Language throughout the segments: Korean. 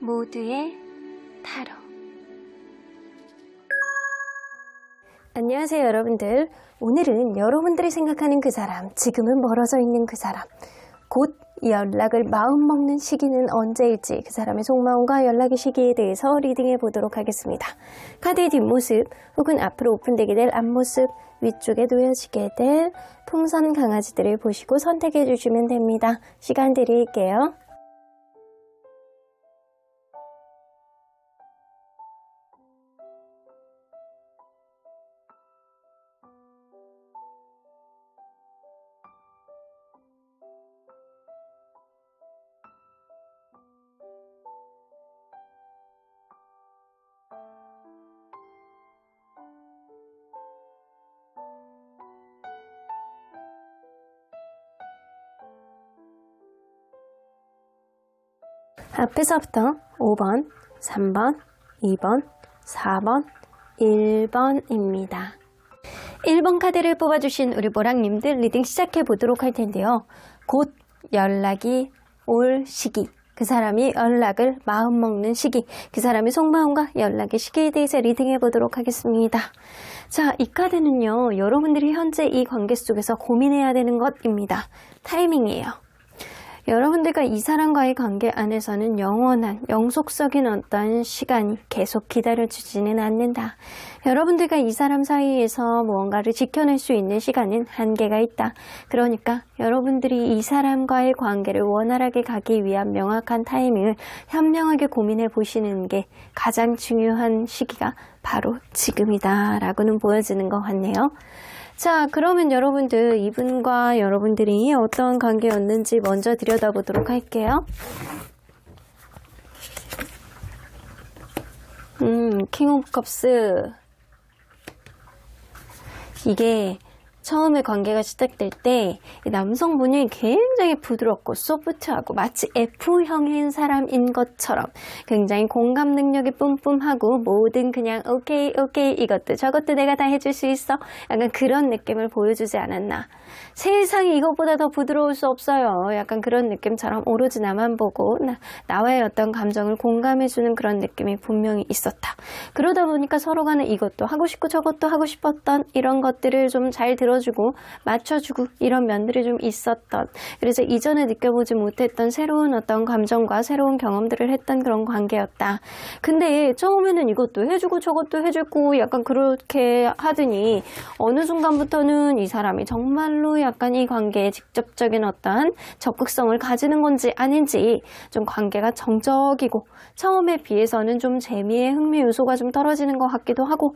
모두의 타로. 안녕하세요 여러분들. 오늘은 여러분들이 생각하는 그 사람, 지금은 멀어져 있는 그 사람, 곧 연락을 마음먹는 시기는 언제일지, 그 사람의 속마음과 연락의 시기에 대해서 리딩해 보도록 하겠습니다. 카드의 뒷모습 혹은 앞으로 오픈되게 될 앞모습, 위쪽에 놓여지게 될 풍선 강아지들을 보시고 선택해 주시면 됩니다. 시간 드릴게요. 앞에서부터 5번, 3번, 2번, 4번, 1번입니다. 1번 카드를 뽑아주신 우리 모랑님들 리딩 시작해 보도록 할 텐데요. 곧 연락이 올 시기, 그 사람이 연락을 마음먹는 시기, 그 사람의 속마음과 연락의 시기에 대해서 리딩해 보도록 하겠습니다. 자, 이 카드는요, 여러분들이 현재 이 관계 속에서 고민해야 되는 것입니다. 타이밍이에요. 여러분들과 이 사람과의 관계 안에서는 영원한 영속적인 어떤 시간이 계속 기다려주지는 않는다. 여러분들과 이 사람 사이에서 무언가를 지켜낼 수 있는 시간은 한계가 있다. 그러니까 여러분들이 이 사람과의 관계를 원활하게 가기 위한 명확한 타이밍을 현명하게 고민해 보시는 게 가장 중요한 시기가 바로 지금이다 라고는 보여지는 것 같네요. 자, 그러면 여러분들, 이분과 여러분들이 어떤 관계였는지 먼저 들여다보도록 할게요. 킹 오브 컵스. 이게 처음에 관계가 시작될 때 남성분이 굉장히 부드럽고 소프트하고 마치 F형인 사람인 것처럼 굉장히 공감 능력이 뿜뿜하고 뭐든 그냥 오케이 이것도 저것도 내가 다 해줄 수 있어, 약간 그런 느낌을 보여주지 않았나. 세상이 이것보다 더 부드러울 수 없어요. 약간 그런 느낌처럼 오로지 나만 보고 나와의 어떤 감정을 공감해주는 그런 느낌이 분명히 있었다. 그러다 보니까 서로 간에 이것도 하고 싶고 저것도 하고 싶었던 이런 것들을 좀 잘 들어주고 맞춰주고 이런 면들이 좀 있었던, 그래서 이전에 느껴보지 못했던 새로운 어떤 감정과 새로운 경험들을 했던 그런 관계였다. 근데 처음에는 이것도 해주고 저것도 해주고 약간 그렇게 하더니 어느 순간부터는 이 사람이 정말로 약간 이 관계에 직접적인 어떤 적극성을 가지는 건지 아닌지 좀 관계가 정적이고 처음에 비해서는 좀 재미의 흥미 요소가 좀 떨어지는 것 같기도 하고,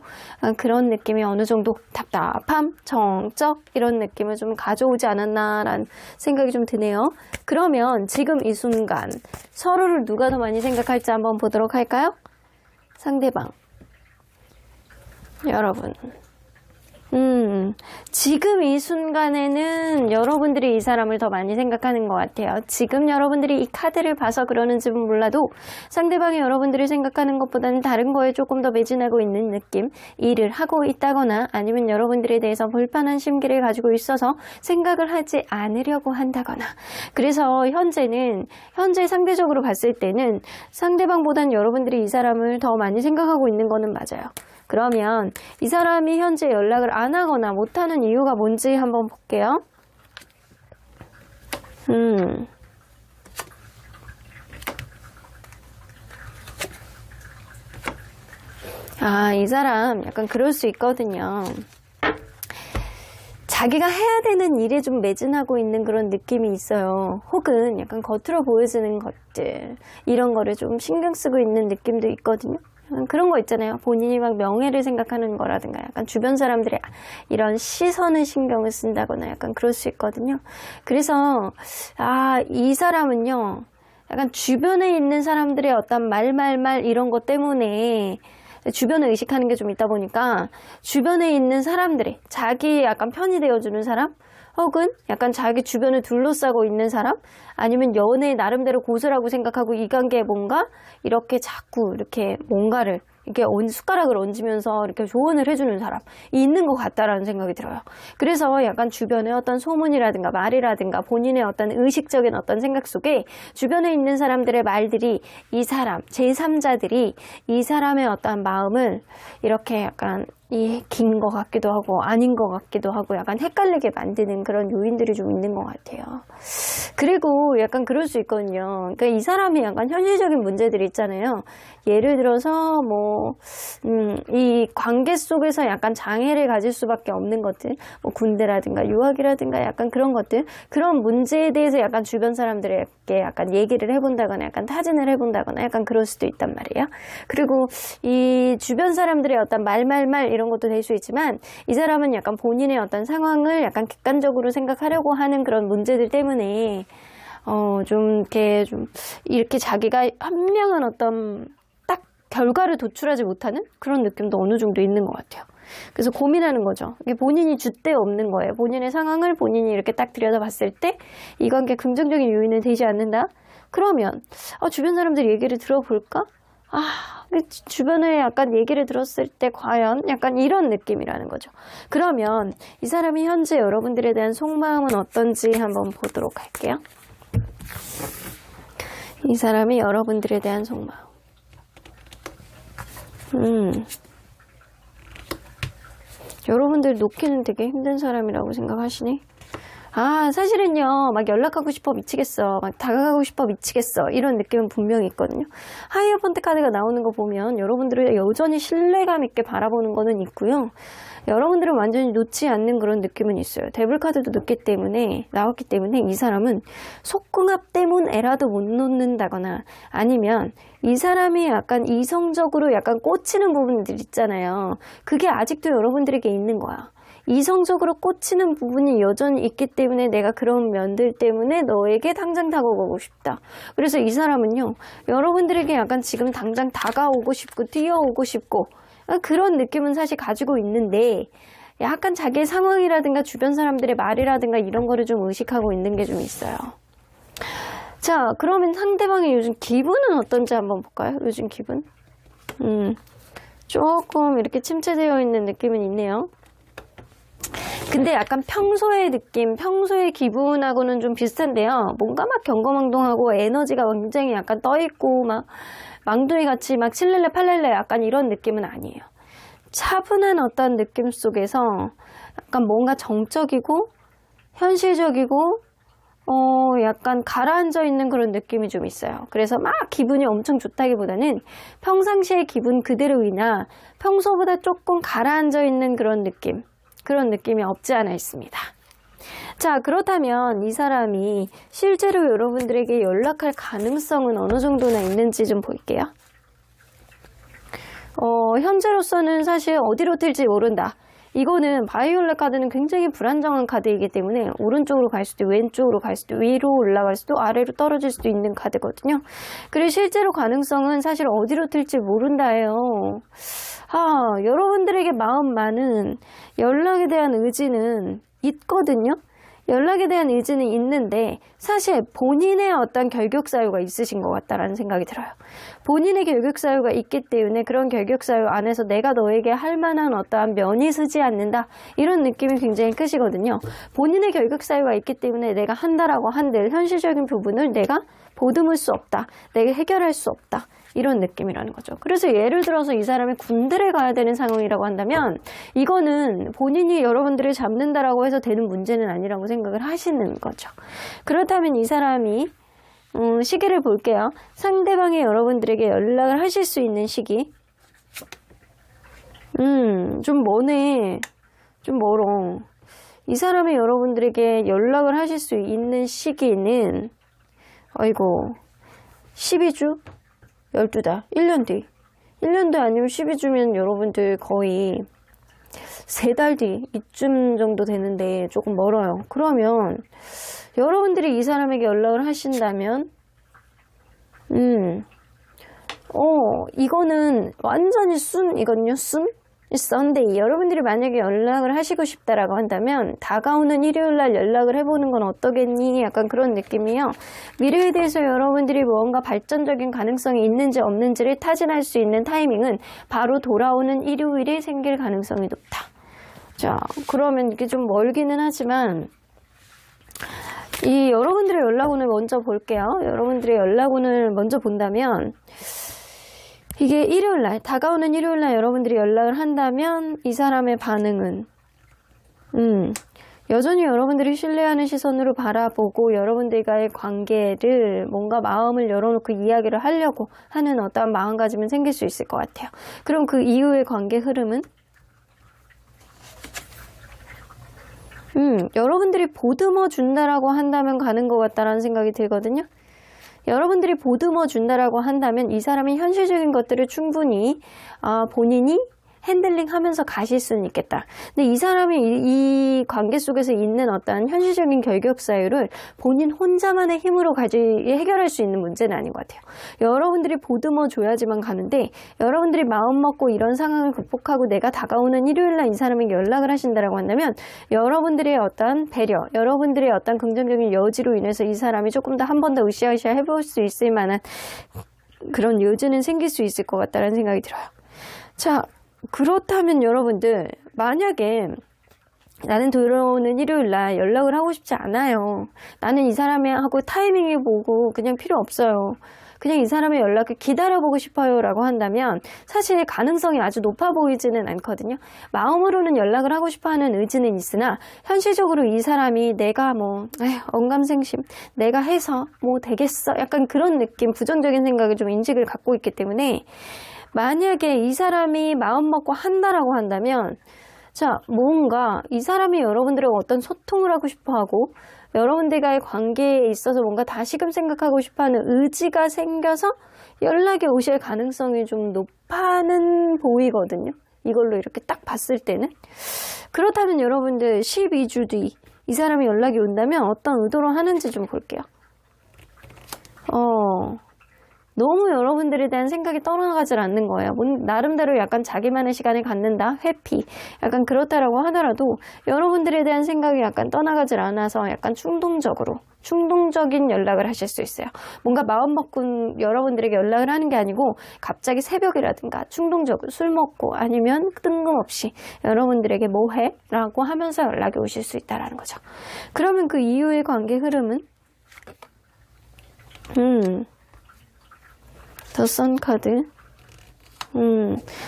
그런 느낌이 어느 정도 답답함, 정적 이런 느낌을 좀 가져오지 않았나라는 생각이 좀 드네요. 그러면 지금 이 순간 서로를 누가 더 많이 생각할지 한번 보도록 할까요? 상대방, 여러분. 지금 이 순간에는 여러분들이 이 사람을 더 많이 생각하는 것 같아요. 지금 여러분들이 이 카드를 봐서 그러는지는 몰라도 상대방이 여러분들이 생각하는 것보다는 다른 거에 조금 더 매진하고 있는 느낌, 일을 하고 있다거나 아니면 여러분들에 대해서 불편한 심기를 가지고 있어서 생각을 하지 않으려고 한다거나, 그래서 현재 상대적으로 봤을 때는 상대방보다는 여러분들이 이 사람을 더 많이 생각하고 있는 거는 맞아요. 그러면 이 사람이 현재 연락을 안 하거나 못하는 이유가 뭔지 한번 볼게요. 이 사람 약간 그럴 수 있거든요. 자기가 해야 되는 일에 좀 매진하고 있는 그런 느낌이 있어요. 혹은 약간 겉으로 보여지는 것들, 이런 거를 좀 신경 쓰고 있는 느낌도 있거든요. 그런 거 있잖아요. 본인이 막 명예를 생각하는 거라든가 약간 주변 사람들의 이런 시선을 신경을 쓴다거나 약간 그럴 수 있거든요. 그래서 이 사람은요, 약간 주변에 있는 사람들의 어떤 말 이런 것 때문에 주변을 의식하는 게 좀 있다 보니까 주변에 있는 사람들이 자기 약간 편이 되어주는 사람, 혹은 약간 자기 주변을 둘러싸고 있는 사람, 아니면 연애 나름대로 고수라고 생각하고 이 관계에 뭔가 이렇게 자꾸 이렇게 뭔가를 이렇게 숟가락을 얹으면서 이렇게 조언을 해주는 사람이 있는 것 같다라는 생각이 들어요. 그래서 약간 주변의 어떤 소문이라든가 말이라든가 본인의 어떤 의식적인 어떤 생각 속에 주변에 있는 사람들의 말들이 이 사람, 제3자들이 이 사람의 어떤 마음을 이렇게 약간 긴 것 같기도 하고 아닌 것 같기도 하고 약간 헷갈리게 만드는 그런 요인들이 좀 있는 것 같아요. 그리고 약간 그럴 수 있거든요. 그러니까 이 사람이 약간 현실적인 문제들이 있잖아요. 예를 들어서 이 관계 속에서 약간 장애를 가질 수밖에 없는 것들, 뭐 군대라든가 유학이라든가 약간 그런 것들, 그런 문제에 대해서 약간 주변 사람들에게 약간 얘기를 해본다거나 약간 타진을 해본다거나 약간 그럴 수도 있단 말이에요. 그리고 이 주변 사람들의 어떤 말 이런 것도 될 수 있지만 이 사람은 약간 본인의 어떤 상황을 약간 객관적으로 생각하려고 하는 그런 문제들 때문에 좀 이렇게 자기가 현명한 어떤 딱 결과를 도출하지 못하는 그런 느낌도 어느 정도 있는 것 같아요. 그래서 고민하는 거죠. 이게 본인이 줏대 없는 거예요. 본인의 상황을 본인이 이렇게 딱 들여다봤을 때 이 관계 긍정적인 요인은 되지 않는다? 그러면 주변 사람들 얘기를 들어볼까? 주변에 약간 얘기를 들었을 때 과연 약간 이런 느낌이라는 거죠. 그러면 이 사람이 현재 여러분들에 대한 속마음은 어떤지 한번 보도록 할게요. 이 사람이 여러분들에 대한 속마음. 여러분들 놓기는 되게 힘든 사람이라고 생각하시니? 사실은요, 막 연락하고 싶어 미치겠어. 막 다가가고 싶어 미치겠어. 이런 느낌은 분명히 있거든요. 하이어폰트 카드가 나오는 거 보면 여러분들을 여전히 신뢰감 있게 바라보는 거는 있고요. 여러분들은 완전히 놓지 않는 그런 느낌은 있어요. 데블 카드도 나왔기 때문에 이 사람은 속궁합 때문에라도 못 놓는다거나 아니면 이 사람이 약간 이성적으로 약간 꽂히는 부분들 있잖아요. 그게 아직도 여러분들에게 있는 거야. 이성적으로 꽂히는 부분이 여전히 있기 때문에 내가 그런 면들 때문에 너에게 당장 다가오고 싶다. 그래서 이 사람은요, 여러분들에게 약간 지금 당장 다가오고 싶고 뛰어오고 싶고 그런 느낌은 사실 가지고 있는데 약간 자기의 상황이라든가 주변 사람들의 말이라든가 이런 거를 좀 의식하고 있는 게 좀 있어요. 자, 그러면 상대방의 요즘 기분은 어떤지 한번 볼까요? 요즘 기분? 조금 이렇게 침체되어 있는 느낌은 있네요. 근데 약간 평소의 느낌, 평소의 기분하고는 좀 비슷한데요. 뭔가 막 경거망동하고 에너지가 굉장히 약간 떠있고 막 망둥이 같이 막 칠렐레 팔렐레 약간 이런 느낌은 아니에요. 차분한 어떤 느낌 속에서 약간 뭔가 정적이고 현실적이고 약간 가라앉아 있는 그런 느낌이 좀 있어요. 그래서 막 기분이 엄청 좋다기보다는 평상시의 기분 그대로이나 평소보다 조금 가라앉아 있는 그런 느낌이 없지 않아 있습니다. 자, 그렇다면 이 사람이 실제로 여러분들에게 연락할 가능성은 어느 정도나 있는지 좀 볼게요. 현재로서는 사실 어디로 튈지 모른다. 이거는 바이올렛 카드는 굉장히 불안정한 카드이기 때문에 오른쪽으로 갈 수도 왼쪽으로 갈 수도 위로 올라갈 수도 아래로 떨어질 수도 있는 카드거든요. 그리고 실제로 가능성은 사실 어디로 튈지 모른다예요. 여러분들에게 마음만은 연락에 대한 의지는 있거든요. 연락에 대한 의지는 있는데 사실 본인의 어떤 결격사유가 있으신 것 같다라는 생각이 들어요. 본인의 결격사유가 있기 때문에 그런 결격사유 안에서 내가 너에게 할 만한 어떠한 면이 서지 않는다 이런 느낌이 굉장히 크시거든요. 본인의 결격사유가 있기 때문에 내가 한다라고 한들 현실적인 부분을 내가 보듬을 수 없다. 내가 해결할 수 없다. 이런 느낌이라는 거죠. 그래서 예를 들어서 이 사람이 군대를 가야 되는 상황이라고 한다면 이거는 본인이 여러분들을 잡는다라고 해서 되는 문제는 아니라고 생각을 하시는 거죠. 그렇다면 이 사람이 시기를 볼게요. 상대방이 여러분들에게 연락을 하실 수 있는 시기. 좀 머네. 좀 멀어. 이 사람이 여러분들에게 연락을 하실 수 있는 시기는 12주? 12달, 1년 뒤. 1년 뒤 아니면 12주면 여러분들 거의 3달 뒤, 이쯤 정도 되는데 조금 멀어요. 그러면 여러분들이 이 사람에게 연락을 하신다면 이거는 완전히 순이거든요. 순? 썬데이, 여러분들이 만약에 연락을 하시고 싶다라고 한다면 다가오는 일요일 날 연락을 해보는 건 어떠겠니? 약간 그런 느낌이요. 미래에 대해서 여러분들이 무언가 발전적인 가능성이 있는지 없는지를 타진할 수 있는 타이밍은 바로 돌아오는 일요일에 생길 가능성이 높다. 자, 그러면 이게 좀 멀기는 하지만 이 여러분들의 연락운을 먼저 볼게요. 여러분들의 연락운을 먼저 본다면 이게 일요일날, 다가오는 일요일날 여러분들이 연락을 한다면 이 사람의 반응은 여전히 여러분들이 신뢰하는 시선으로 바라보고 여러분들과의 관계를 뭔가 마음을 열어놓고 이야기를 하려고 하는 어떠한 마음가짐은 생길 수 있을 것 같아요. 그럼 그 이후의 관계 흐름은 여러분들이 보듬어 준다라고 한다면 가는 것 같다라는 생각이 들거든요. 여러분들이 보듬어 준다라고 한다면 이 사람이 현실적인 것들을 충분히 본인이 핸들링하면서 가실 수는 있겠다. 근데 이 사람이 이 관계 속에서 있는 어떤 현실적인 결격 사유를 본인 혼자만의 힘으로 해결할 수 있는 문제는 아닌 것 같아요. 여러분들이 보듬어 줘야지만 가는데 여러분들이 마음 먹고 이런 상황을 극복하고 내가 다가오는 일요일날 이 사람에게 연락을 하신다라고 한다면 여러분들의 어떤 배려, 여러분들의 어떤 긍정적인 여지로 인해서 이 사람이 조금 더 한 번 더 으쌰으쌰 해볼 수 있을 만한 그런 여지는 생길 수 있을 것 같다는 생각이 들어요. 자, 그렇다면 여러분들 만약에 나는 들어오는 일요일날 연락을 하고 싶지 않아요. 나는 이 사람하고 타이밍을 보고 그냥 필요 없어요. 그냥 이 사람의 연락을 기다려보고 싶어요 라고 한다면 사실 가능성이 아주 높아 보이지는 않거든요. 마음으로는 연락을 하고 싶어하는 의지는 있으나 현실적으로 이 사람이 내가 언감생심 내가 해서 되겠어 약간 그런 느낌, 부정적인 생각을 좀 인식을 갖고 있기 때문에 만약에 이 사람이 마음 먹고 한다라고 한다면 자, 뭔가 이 사람이 여러분들과 어떤 소통을 하고 싶어하고 여러분들과의 관계에 있어서 뭔가 다시금 생각하고 싶어하는 의지가 생겨서 연락이 오실 가능성이 좀 높아는 보이거든요. 이걸로 이렇게 딱 봤을 때는. 그렇다면 여러분들 12주 뒤 이 사람이 연락이 온다면 어떤 의도로 하는지 좀 볼게요. 너무 여러분들에 대한 생각이 떠나가질 않는 거예요. 나름대로 약간 자기만의 시간을 갖는다, 회피, 약간 그렇다라고 하더라도 여러분들에 대한 생각이 약간 떠나가질 않아서 약간 충동적인 연락을 하실 수 있어요. 뭔가 마음 먹고 여러분들에게 연락을 하는 게 아니고 갑자기 새벽이라든가 충동적으로 술 먹고 아니면 뜬금없이 여러분들에게 뭐 해? 라고 하면서 연락이 오실 수 있다는 거죠. 그러면 그 이후의 관계 흐름은 더 선 카드.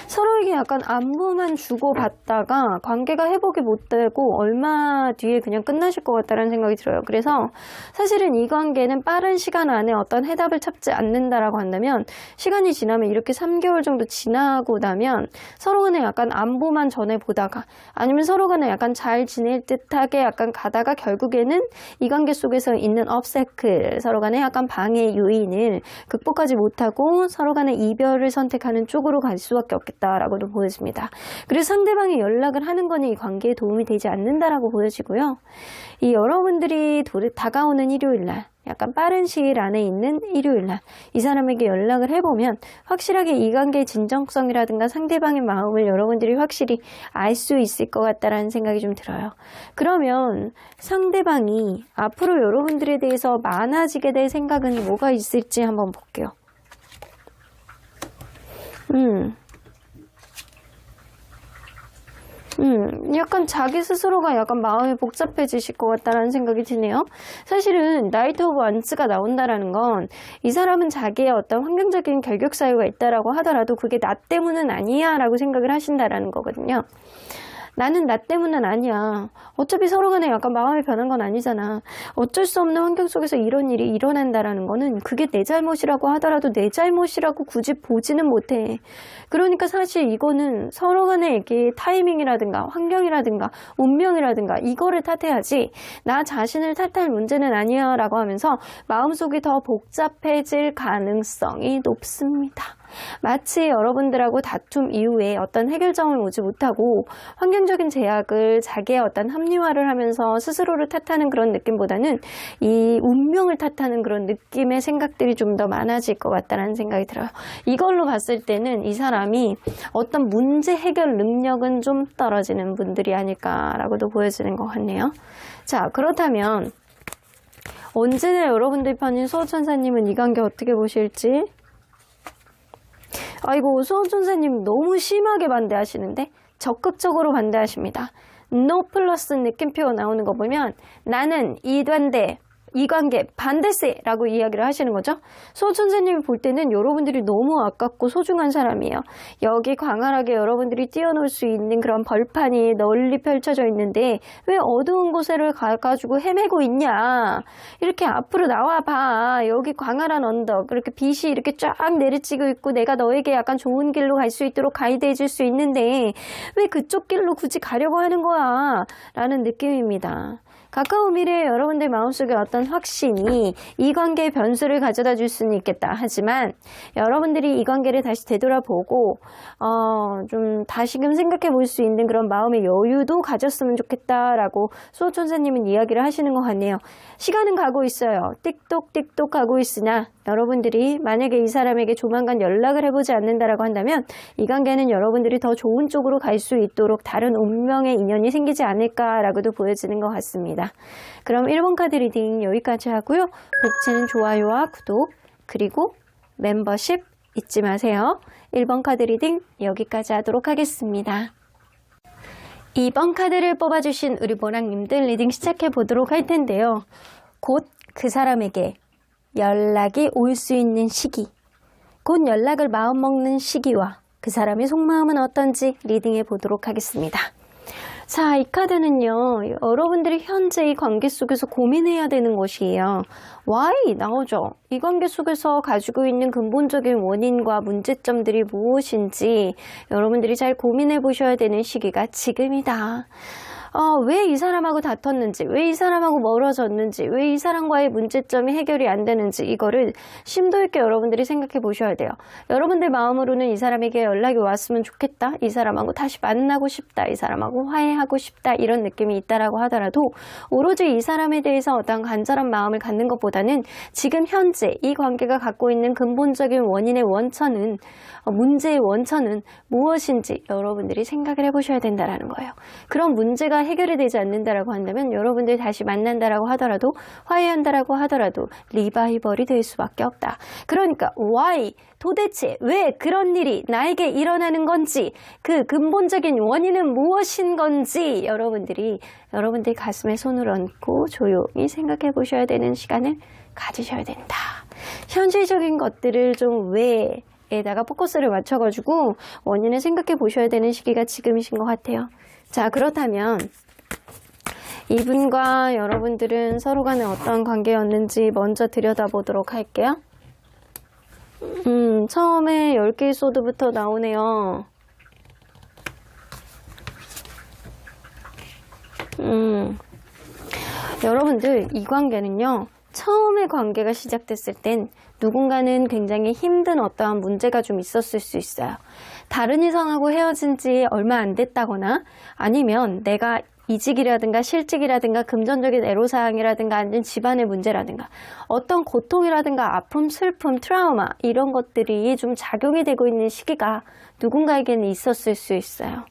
서로에게 약간 안부만 주고받다가 관계가 회복이 못 되고 얼마 뒤에 그냥 끝나실 것 같다는 생각이 들어요. 그래서 사실은 이 관계는 빠른 시간 안에 어떤 해답을 찾지 않는다라고 한다면 시간이 지나면 이렇게 3개월 정도 지나고 나면 서로 간에 약간 안부만 전해보다가 아니면 서로 간에 약간 잘 지낼 듯하게 약간 가다가 결국에는 이 관계 속에서 있는 업세클, 서로 간에 약간 방해 요인을 극복하지 못하고 서로 간에 이별을 선택하는 쪽으로 갈 수밖에 없겠다라고도 보여집니다. 그래서 상대방이 연락을 하는 거는 이 관계에 도움이 되지 않는다라고 보여지고요. 이 여러분들이 다가오는 일요일날, 약간 빠른 시일 안에 있는 일요일날 이 사람에게 연락을 해보면 확실하게 이 관계의 진정성이라든가 상대방의 마음을 여러분들이 확실히 알 수 있을 것 같다라는 생각이 좀 들어요. 그러면 상대방이 앞으로 여러분들에 대해서 많아지게 될 생각은 뭐가 있을지 한번 볼게요. 약간 자기 스스로가 약간 마음이 복잡해지실 것 같다라는 생각이 드네요. 사실은 나이트 오브 원스가 나온다라는 건 이 사람은 자기의 어떤 환경적인 결격 사유가 있다라고 하더라도 그게 나 때문은 아니야 라고 생각을 하신다라는 거거든요. 나는 나 때문은 아니야. 어차피 서로 간에 약간 마음이 변한 건 아니잖아. 어쩔 수 없는 환경 속에서 이런 일이 일어난다라는 거는 그게 내 잘못이라고 하더라도 내 잘못이라고 굳이 보지는 못해. 그러니까 사실 이거는 서로 간에 이게 타이밍이라든가 환경이라든가 운명이라든가 이거를 탓해야지 나 자신을 탓할 문제는 아니야 라고 하면서 마음속이 더 복잡해질 가능성이 높습니다. 마치 여러분들하고 다툼 이후에 어떤 해결점을 오지 못하고 환경적인 제약을 자기의 어떤 합리화를 하면서 스스로를 탓하는 그런 느낌보다는 이 운명을 탓하는 그런 느낌의 생각들이 좀 더 많아질 것 같다는 생각이 들어요. 이걸로 봤을 때는 이 사람이 어떤 문제 해결 능력은 좀 떨어지는 분들이 아닐까라고도 보여지는 것 같네요. 자, 그렇다면 언제나 여러분들 편인 수호천사님은 이 관계 어떻게 보실지? 아이고, 수호천사님 너무 심하게 반대하시는데? 적극적으로 반대하십니다. No 플러스 느낌표 나오는 거 보면 나는 이 관계 반대세라고 이야기를 하시는 거죠. 수호천사님이 볼 때는 여러분들이 너무 아깝고 소중한 사람이에요. 여기 광활하게 여러분들이 뛰어놀 수 있는 그런 벌판이 널리 펼쳐져 있는데 왜 어두운 곳을 가가지고 헤매고 있냐. 이렇게 앞으로 나와봐. 여기 광활한 언덕, 그렇게 빛이 이렇게 쫙 내리치고 있고 내가 너에게 약간 좋은 길로 갈 수 있도록 가이드해 줄 수 있는데 왜 그쪽 길로 굳이 가려고 하는 거야? 라는 느낌입니다. 가까운 미래에 여러분들 마음속에 어떤 확신이 이 관계의 변수를 가져다 줄 수는 있겠다. 하지만 여러분들이 이 관계를 다시 되돌아보고 좀 다시금 생각해 볼 수 있는 그런 마음의 여유도 가졌으면 좋겠다라고 수호천사님은 이야기를 하시는 것 같네요. 시간은 가고 있어요. 띡똑띡똑 가고 있으나 여러분들이 만약에 이 사람에게 조만간 연락을 해보지 않는다라고 한다면 이 관계는 여러분들이 더 좋은 쪽으로 갈 수 있도록 다른 운명의 인연이 생기지 않을까라고도 보여지는 것 같습니다. 그럼 1번 카드 리딩 여기까지 하고요. 복채는 좋아요와 구독 그리고 멤버십 잊지 마세요. 1번 카드 리딩 여기까지 하도록 하겠습니다. 2번 카드를 뽑아주신 우리 모랑님들 리딩 시작해 보도록 할 텐데요. 곧 그 사람에게 연락이 올 수 있는 시기, 곧 연락을 마음먹는 시기와 그 사람의 속마음은 어떤지 리딩해 보도록 하겠습니다. 자, 이 카드는요, 여러분들이 현재 이 관계 속에서 고민해야 되는 것이에요. Why? 나오죠. 이 관계 속에서 가지고 있는 근본적인 원인과 문제점들이 무엇인지 여러분들이 잘 고민해 보셔야 되는 시기가 지금이다. 왜 이 사람하고 다퉜는지, 왜 이 사람하고 멀어졌는지, 왜 이 사람과의 문제점이 해결이 안 되는지 이거를 심도 있게 여러분들이 생각해 보셔야 돼요. 여러분들 마음으로는 이 사람에게 연락이 왔으면 좋겠다, 이 사람하고 다시 만나고 싶다, 이 사람하고 화해하고 싶다 이런 느낌이 있다라고 하더라도 오로지 이 사람에 대해서 어떤 간절한 마음을 갖는 것보다는 지금 현재 이 관계가 갖고 있는 근본적인 원인의 원천은 문제의 원천은 무엇인지 여러분들이 생각을 해보셔야 된다라는 거예요. 그런 문제가 해결이 되지 않는다라고 한다면 여러분들 다시 만난다라고 하더라도 화해한다라고 하더라도 리바이벌이 될 수밖에 없다. 그러니까 why? 도대체 왜 그런 일이 나에게 일어나는 건지 그 근본적인 원인은 무엇인 건지 여러분들 가슴에 손을 얹고 조용히 생각해 보셔야 되는 시간을 가지셔야 된다. 현실적인 것들을 좀 에다가 포커스를 맞춰가지고 원인을 생각해 보셔야 되는 시기가 지금이신 것 같아요. 자, 그렇다면 이분과 여러분들은 서로 간에 어떤 관계였는지 먼저 들여다보도록 할게요. 처음에 10개의 소드부터 나오네요. 여러분들 이 관계는요, 처음에 관계가 시작됐을 땐 누군가는 굉장히 힘든 어떠한 문제가 좀 있었을 수 있어요. 다른 이성하고 헤어진 지 얼마 안 됐다거나 아니면 내가 이직이라든가 실직이라든가 금전적인 애로사항이라든가 아니면 집안의 문제라든가 어떤 고통이라든가 아픔, 슬픔, 트라우마 이런 것들이 좀 작용이 되고 있는 시기가 누군가에게는 있었을 수 있어요.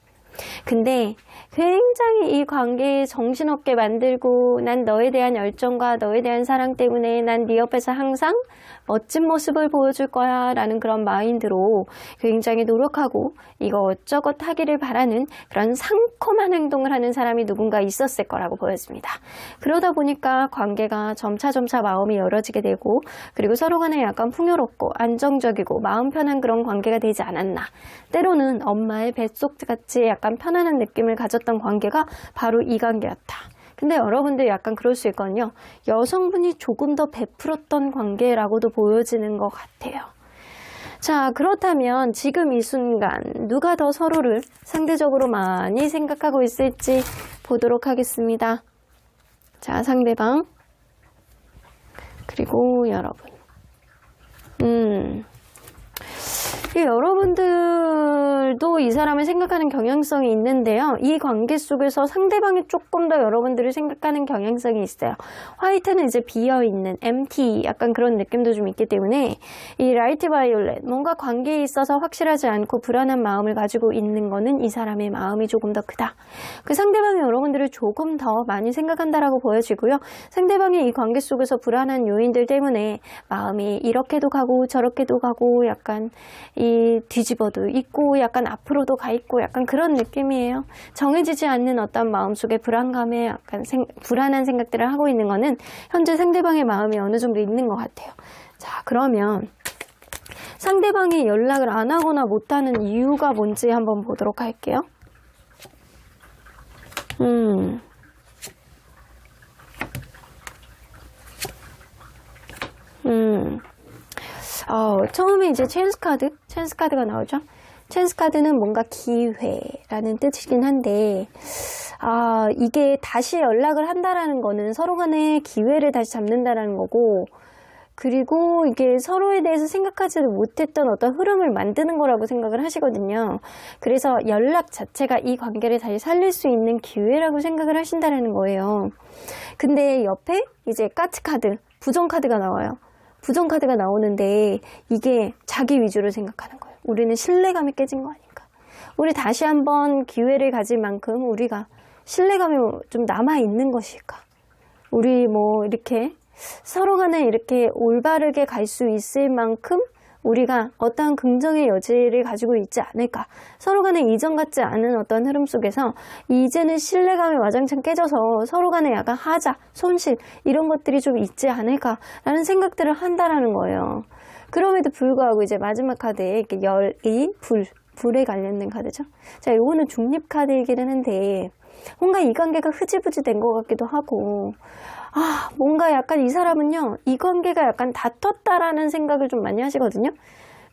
근데 굉장히 이 관계에 정신없게 만들고 난 너에 대한 열정과 너에 대한 사랑 때문에 난 네 옆에서 항상 멋진 모습을 보여줄 거야 라는 그런 마인드로 굉장히 노력하고 이거 어쩌고 하기를 바라는 그런 상콤한 행동을 하는 사람이 누군가 있었을 거라고 보여집니다. 그러다 보니까 관계가 점차 마음이 열어지게 되고 그리고 서로 간에 약간 풍요롭고 안정적이고 마음 편한 그런 관계가 되지 않았나. 때로는 엄마의 뱃속같이 약간 편안한 느낌을 가졌던 관계가 바로 이 관계였다. 근데 여러분들 약간 그럴 수 있거든요. 여성분이 조금 더 베풀었던 관계라고도 보여지는 것 같아요. 자, 그렇다면 지금 이 순간 누가 더 서로를 상대적으로 많이 생각하고 있을지 보도록 하겠습니다. 자, 상대방 그리고 여러분. 여러분들도 이 사람을 생각하는 경향성이 있는데요. 이 관계 속에서 상대방이 조금 더 여러분들을 생각하는 경향성이 있어요. 화이트는 이제 비어있는, empty 약간 그런 느낌도 좀 있기 때문에 이 라이트 바이올렛, 뭔가 관계에 있어서 확실하지 않고 불안한 마음을 가지고 있는 거는 이 사람의 마음이 조금 더 크다. 그 상대방이 여러분들을 조금 더 많이 생각한다라고 보여지고요. 상대방이 이 관계 속에서 불안한 요인들 때문에 마음이 이렇게도 가고 저렇게도 가고 약간 이 뒤집어도 있고 약간 앞으로도 가 있고 약간 그런 느낌이에요. 정해지지 않는 어떤 마음속에 불안감에 약간 불안한 생각들을 하고 있는 거는 현재 상대방의 마음이 어느 정도 있는 것 같아요. 자, 그러면 상대방이 연락을 안 하거나 못하는 이유가 뭔지 한번 보도록 할게요. 처음에 이제 찬스 카드가 나오죠. 찬스 카드는 뭔가 기회라는 뜻이긴 한데, 이게 다시 연락을 한다라는 거는 서로 간에 기회를 다시 잡는다라는 거고, 그리고 이게 서로에 대해서 생각하지도 못했던 어떤 흐름을 만드는 거라고 생각을 하시거든요. 그래서 연락 자체가 이 관계를 다시 살릴 수 있는 기회라고 생각을 하신다라는 거예요. 근데 옆에 이제 까치 카드, 부정 카드가 나와요. 부정 카드가 나오는데 이게 자기 위주로 생각하는 거예요. 우리는 신뢰감이 깨진 거 아닌가. 우리 다시 한번 기회를 가질 만큼 우리가 신뢰감이 좀 남아있는 것일까. 우리 뭐 이렇게 서로 간에 이렇게 올바르게 갈 수 있을 만큼 우리가 어떠한 긍정의 여지를 가지고 있지 않을까. 서로 간에 이전 같지 않은 어떤 흐름 속에서 이제는 신뢰감이 와장창 깨져서 서로 간에 약간 하자, 손실 이런 것들이 좀 있지 않을까라는 생각들을 한다라는 거예요. 그럼에도 불구하고 이제 마지막 카드에 이렇게 열이 불에 관련된 카드죠. 자, 요거는 중립 카드이기는 한데 뭔가 이 관계가 흐지부지 된 것 같기도 하고 뭔가 약간 이 사람은요, 이 관계가 약간 다퉜다라는 생각을 좀 많이 하시거든요.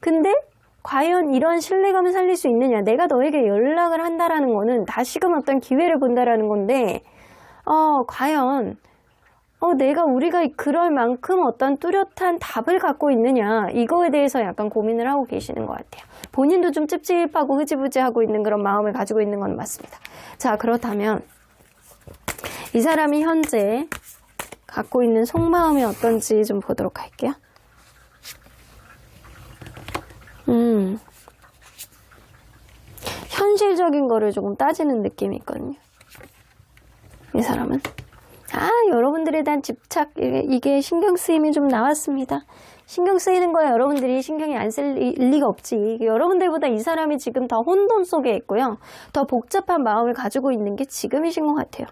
근데 과연 이런 신뢰감을 살릴 수 있느냐, 내가 너에게 연락을 한다라는 거는 다시금 어떤 기회를 본다라는 건데 과연 우리가 그럴 만큼 어떤 뚜렷한 답을 갖고 있느냐, 이거에 대해서 약간 고민을 하고 계시는 것 같아요. 본인도 좀 찝찝하고 흐지부지하고 있는 그런 마음을 가지고 있는 건 맞습니다. 자, 그렇다면 이 사람이 현재 갖고 있는 속마음이 어떤지 좀 보도록 할게요. 현실적인 거를 조금 따지는 느낌이 있거든요. 이 사람은. 여러분들에 대한 집착, 이게 신경 쓰임이 좀 나왔습니다. 신경 쓰이는 거야. 여러분들이 신경이 안 쓸 리가 없지. 여러분들보다 이 사람이 지금 더 혼돈 속에 있고요. 더 복잡한 마음을 가지고 있는 게 지금이신 것 같아요.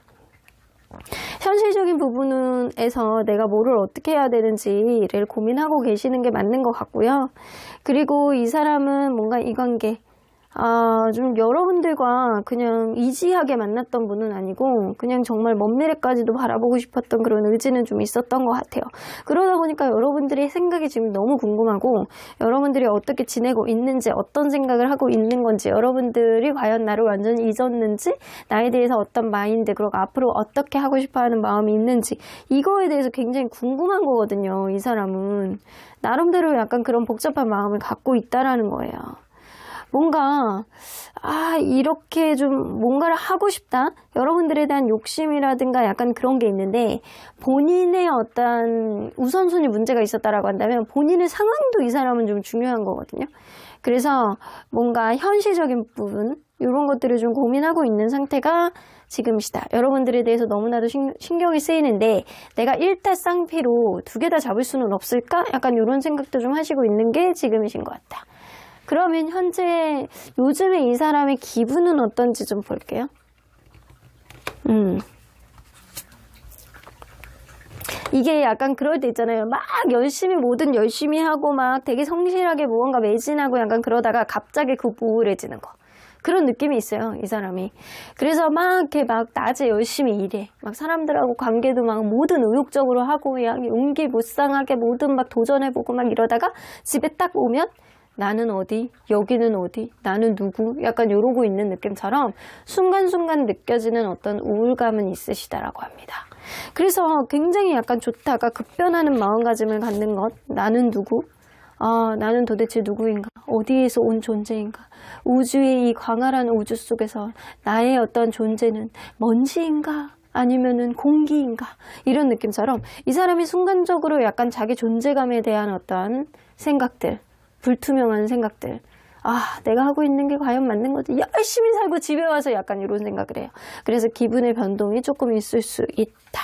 현실적인 부분에서 내가 뭐를 어떻게 해야 되는지를 고민하고 계시는 게 맞는 것 같고요. 그리고 이 사람은 뭔가 이 관계, 좀 여러분들과 그냥 이지하게 만났던 분은 아니고 그냥 정말 먼 미래까지도 바라보고 싶었던 그런 의지는 좀 있었던 것 같아요. 그러다 보니까 여러분들의 생각이 지금 너무 궁금하고 여러분들이 어떻게 지내고 있는지, 어떤 생각을 하고 있는 건지, 여러분들이 과연 나를 완전히 잊었는지, 나에 대해서 어떤 마인드, 그리고 앞으로 어떻게 하고 싶어하는 마음이 있는지, 이거에 대해서 굉장히 궁금한 거거든요. 이 사람은 나름대로 약간 그런 복잡한 마음을 갖고 있다라는 거예요. 뭔가 이렇게 좀 뭔가를 하고 싶다, 여러분들에 대한 욕심이라든가 약간 그런 게 있는데 본인의 어떤 우선순위 문제가 있었다라고 한다면 본인의 상황도 이 사람은 좀 중요한 거거든요. 그래서 뭔가 현실적인 부분, 이런 것들을 좀 고민하고 있는 상태가 지금이시다. 여러분들에 대해서 너무나도 신경이 쓰이는데 내가 일타쌍피로 두 개 다 잡을 수는 없을까? 약간 이런 생각도 좀 하시고 있는 게 지금이신 것 같다. 그러면 현재 요즘에 이 사람의 기분은 어떤지 좀 볼게요. 이게 약간 그럴 때 있잖아요. 막 뭐든 열심히 하고 막 되게 성실하게 무언가 매진하고 약간 그러다가 갑자기 우울해지는 거. 그런 느낌이 있어요, 이 사람이. 그래서 이렇게 낮에 열심히 일해. 사람들하고 관계도 뭐든 의욕적으로 하고, 용기무쌍하게 뭐든 도전해보고 이러다가 집에 딱 오면 나는 어디? 여기는 어디? 나는 누구? 약간 이러고 있는 느낌처럼 순간순간 느껴지는 어떤 우울감은 있으시다라고 합니다. 그래서 굉장히 약간 좋다가 급변하는 마음가짐을 갖는 것. 나는 누구? 나는 도대체 누구인가? 존재인가? 어디에서 온 존재인가? 우주의 이 광활한 우주 속에서 나의 어떤 존재는 먼지인가? 아니면은 공기인가? 이런 느낌처럼 이 사람이 순간적으로 약간 자기 존재감에 대한 어떤 생각들, 불투명한 생각들, 아, 내가 하고 있는 게 과연 맞는 거지? 열심히 살고 집에 와서 약간 이런 생각을 해요. 그래서 기분의 변동이 조금 있을 수 있다.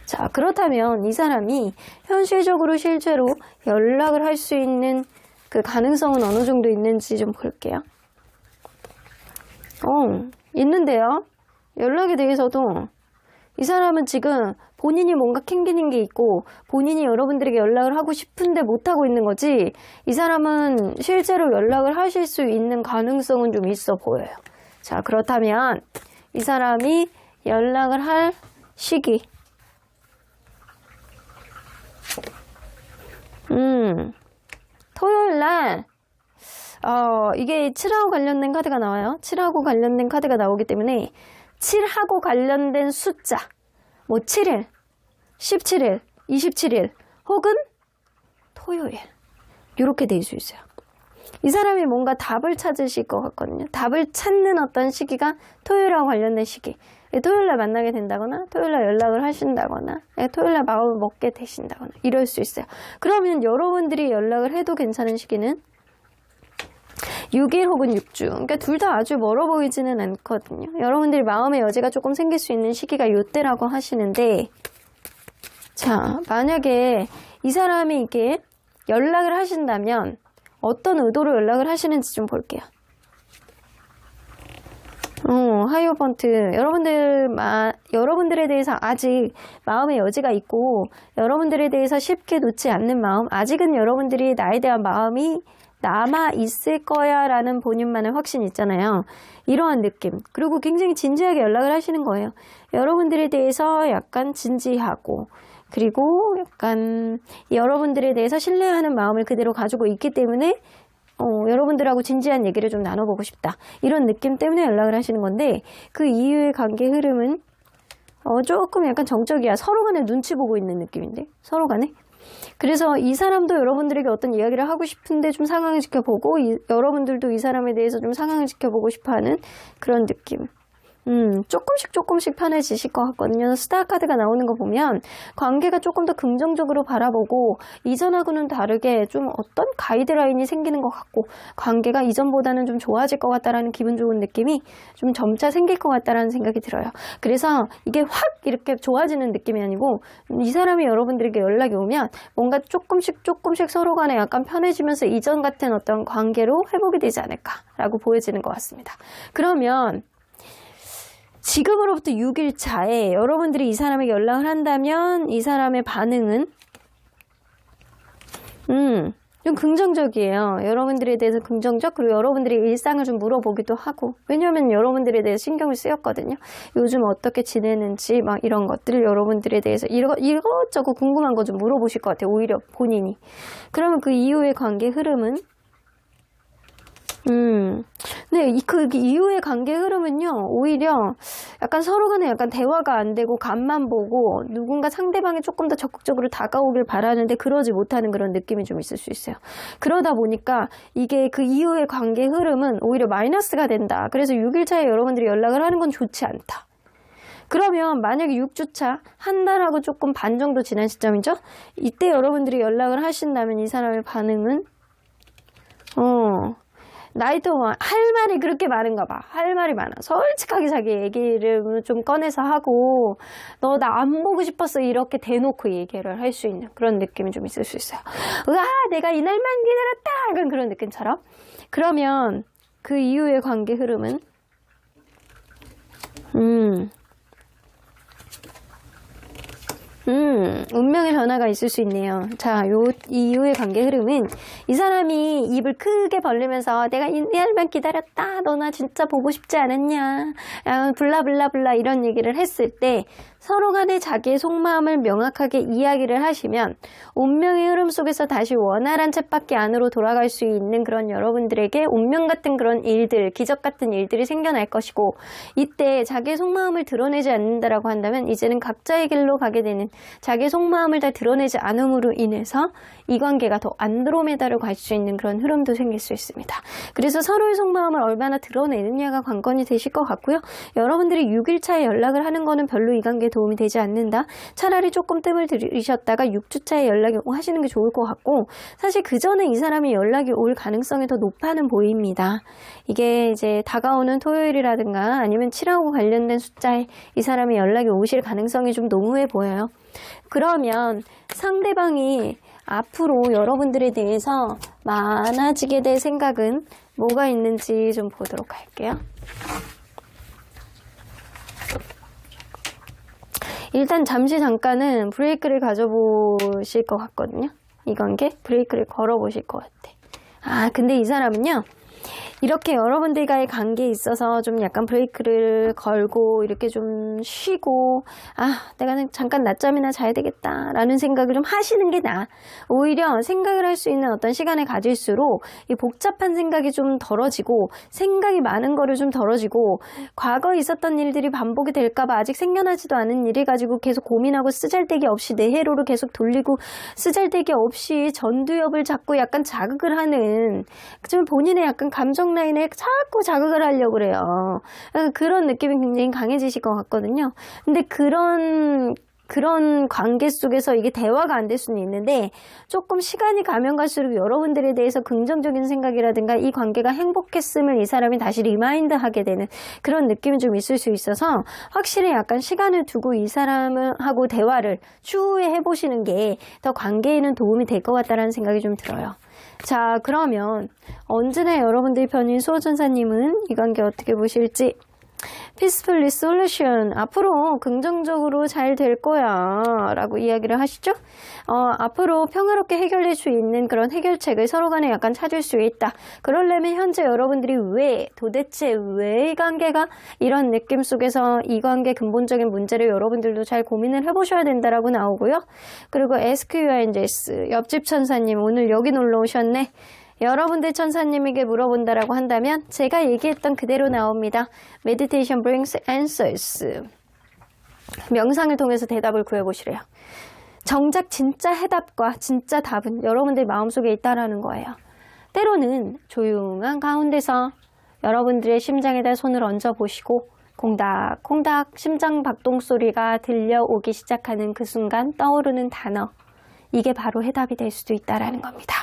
자, 그렇다면 이 사람이 현실적으로 실제로 연락을 할 수 있는 그 가능성은 어느 정도 있는지 좀 볼게요. 있는데요. 연락에 대해서도 이 사람은 지금 본인이 뭔가 캥기는 게 있고 본인이 여러분들에게 연락을 하고 싶은데 못하고 있는 거지, 이 사람은 실제로 연락을 하실 수 있는 가능성은 좀 있어 보여요. 자, 그렇다면 이 사람이 연락을 할 시기, 토요일날 이게 7하고 관련된 카드가 나와요. 7하고 관련된 카드가 나오기 때문에 7하고 관련된 숫자, 뭐 7일, 17일, 27일 혹은 토요일, 이렇게 될 수 있어요. 이 사람이 뭔가 답을 찾으실 것 같거든요. 답을 찾는 어떤 시기가 토요일하고 관련된 시기. 토요일날 만나게 된다거나 토요일날 연락을 하신다거나 토요일날 마음을 먹게 되신다거나 이럴 수 있어요. 그러면 여러분들이 연락을 해도 괜찮은 시기는 6일 혹은 6주. 그러니까 둘 다 아주 멀어 보이지는 않거든요. 여러분들이 마음의 여지가 조금 생길 수 있는 시기가 이때라고 하시는데, 자, 만약에 이 사람이 이게 연락을 하신다면 어떤 의도로 연락을 하시는지 좀 볼게요. 하이어번트. 여러분들에 대해서 아직 마음의 여지가 있고 여러분들에 대해서 쉽게 놓지 않는 마음, 아직은 여러분들이 나에 대한 마음이 남아 있을 거야 라는 본인만의 확신이 있잖아요. 이러한 느낌. 그리고 굉장히 진지하게 연락을 하시는 거예요. 여러분들에 대해서 약간 진지하고, 그리고 약간 여러분들에 대해서 신뢰하는 마음을 그대로 가지고 있기 때문에 여러분들하고 진지한 얘기를 좀 나눠보고 싶다, 이런 느낌 때문에 연락을 하시는 건데, 그 이후의 관계 흐름은 조금 약간 정적이야. 서로 간에 눈치 보고 있는 느낌인데, 서로 간에. 그래서 이 사람도 여러분들에게 어떤 이야기를 하고 싶은데 좀 상황을 지켜보고, 여러분들도 이 사람에 대해서 좀 상황을 지켜보고 싶어하는 그런 느낌. 조금씩 편해지실 것 같거든요. 스타 카드가 나오는 거 보면 관계가 조금 더 긍정적으로 바라보고 이전하고는 다르게 좀 어떤 가이드라인이 생기는 것 같고 관계가 이전보다는 좀 좋아질 것 같다라는 기분 좋은 느낌이 좀 점차 생길 것 같다라는 생각이 들어요. 그래서 이게 확 이렇게 좋아지는 느낌이 아니고 이 사람이 여러분들에게 연락이 오면 뭔가 조금씩 서로 간에 약간 편해지면서 이전 같은 어떤 관계로 회복이 되지 않을까라고 보여지는 것 같습니다. 그러면 지금으로부터 6일 차에 여러분들이 이 사람에게 연락을 한다면 이 사람의 반응은 좀 긍정적이에요. 여러분들에 대해서 긍정적, 그리고 여러분들의 일상을 좀 물어보기도 하고, 왜냐하면 여러분들에 대해서 신경을 쓰였거든요. 요즘 어떻게 지내는지 막 이런 것들을 여러분들에 대해서 이것저것 궁금한 거 좀 물어보실 것 같아요. 오히려 본인이. 그러면 그 이후의 관계 흐름은 네, 그 이후의 관계 흐름은요, 오히려 약간 서로 간에 약간 대화가 안 되고 간만 보고 누군가 상대방이 조금 더 적극적으로 다가오길 바라는데 그러지 못하는 그런 느낌이 좀 있을 수 있어요. 그러다 보니까 이게 그 이후의 관계 흐름은 오히려 마이너스가 된다. 그래서 6일차에 여러분들이 연락을 하는 건 좋지 않다. 그러면 만약에 6주차, 한 달하고 조금 반 정도 지난 시점이죠? 이때 여러분들이 연락을 하신다면 이 사람의 반응은 나이 동안 할 말이 그렇게 많은가 봐. 할 말이 많아. 솔직하게 자기 얘기를 좀 꺼내서 하고, 너 나 안 보고 싶었어, 이렇게 대놓고 얘기를 할 수 있는 그런 느낌이 좀 있을 수 있어요. 와, 내가 이날만 기다렸다, 약간 그런 느낌처럼. 그러면 그 이후의 관계 흐름은 운명의 변화가 있을 수 있네요. 자, 이 이후의 관계 흐름은 이 사람이 입을 크게 벌리면서 내가 이날만 기다렸다, 너 나 진짜 보고 싶지 않았냐, 블라블라블라 이런 얘기를 했을 때 서로 간에 자기의 속마음을 명확하게 이야기를 하시면 운명의 흐름 속에서 다시 원활한 쳇바퀴 안으로 돌아갈 수 있는 그런 여러분들에게 운명 같은 그런 일들, 기적 같은 일들이 생겨날 것이고, 이때 자기의 속마음을 드러내지 않는다라고 한다면 이제는 각자의 길로 가게 되는, 자기 자기 속마음을 다 드러내지 않음으로 인해서 이 관계가 더 안드로메다로 갈 수 있는 그런 흐름도 생길 수 있습니다. 그래서 서로의 속마음을 얼마나 드러내느냐가 관건이 되실 것 같고요. 여러분들이 6일차에 연락을 하는 거는 별로 이 관계에 도움이 되지 않는다. 차라리 조금 뜸을 들이셨다가 6주차에 연락이 하시는 게 좋을 것 같고, 사실 그 전에 이 사람이 연락이 올 가능성이 더 높아는 보입니다. 이게 이제 다가오는 토요일이라든가 아니면 7하고 관련된 숫자에 이 사람이 연락이 오실 가능성이 좀 농후해 보여요. 그러면 상대방이 앞으로 여러분들에 대해서 많아지게 될 생각은 뭐가 있는지 좀 보도록 할게요. 일단 잠깐은 브레이크를 가져보실 것 같거든요. 이 관계 브레이크를 걸어보실 것 같아. 근데 이 사람은요, 이렇게 여러분들과의 관계에 있어서 좀 약간 브레이크를 걸고 이렇게 좀 쉬고, 내가 잠깐 낮잠이나 자야 되겠다 라는 생각을 좀 하시는 게 나아. 오히려 생각을 할 수 있는 어떤 시간을 가질수록 이 복잡한 생각이 좀 덜어지고, 생각이 많은 거를 좀 덜어지고, 과거에 있었던 일들이 반복이 될까봐 아직 생겨나지도 않은 일을 가지고 계속 고민하고 쓰잘데기 없이 내 회로를 계속 돌리고, 쓰잘데기 없이 전두엽을 잡고 약간 자극을 하는, 좀 본인의 약간 감정 라인에 자꾸 자극을 하려고 그래요. 그런 느낌이 굉장히 강해지실 것 같거든요. 근데 그런 관계 속에서 이게 대화가 안 될 수는 있는데, 조금 시간이 가면 갈수록 여러분들에 대해서 긍정적인 생각이라든가 이 관계가 행복했음을 이 사람이 다시 리마인드 하게 되는 그런 느낌이 좀 있을 수 있어서, 확실히 약간 시간을 두고 이 사람하고 대화를 추후에 해보시는 게 더 관계에는 도움이 될 것 같다는 생각이 좀 들어요. 자, 그러면 언제나 여러분들 편인 수호천사님은 이 관계 어떻게 보실지. Peaceful Resolution, 앞으로 긍정적으로 잘 될 거야 라고 이야기를 하시죠. 앞으로 평화롭게 해결될 수 있는 그런 해결책을 서로 간에 약간 찾을 수 있다. 그러려면 현재 여러분들이 도대체 왜 이 관계가 이런 느낌 속에서 이 관계 근본적인 문제를 여러분들도 잘 고민을 해보셔야 된다라고 나오고요. 그리고 Ask Your Angels, 옆집 천사님 오늘 여기 놀러 오셨네. 여러분들 천사님에게 물어본다라고 한다면 제가 얘기했던 그대로 나옵니다. Meditation brings answers. 명상을 통해서 대답을 구해보시래요. 정작 진짜 해답과 진짜 답은 여러분들 마음속에 있다라는 거예요. 때로는 조용한 가운데서 여러분들의 심장에다 손을 얹어보시고 콩닥콩닥 심장 박동 소리가 들려오기 시작하는 그 순간 떠오르는 단어, 이게 바로 해답이 될 수도 있다라는 겁니다.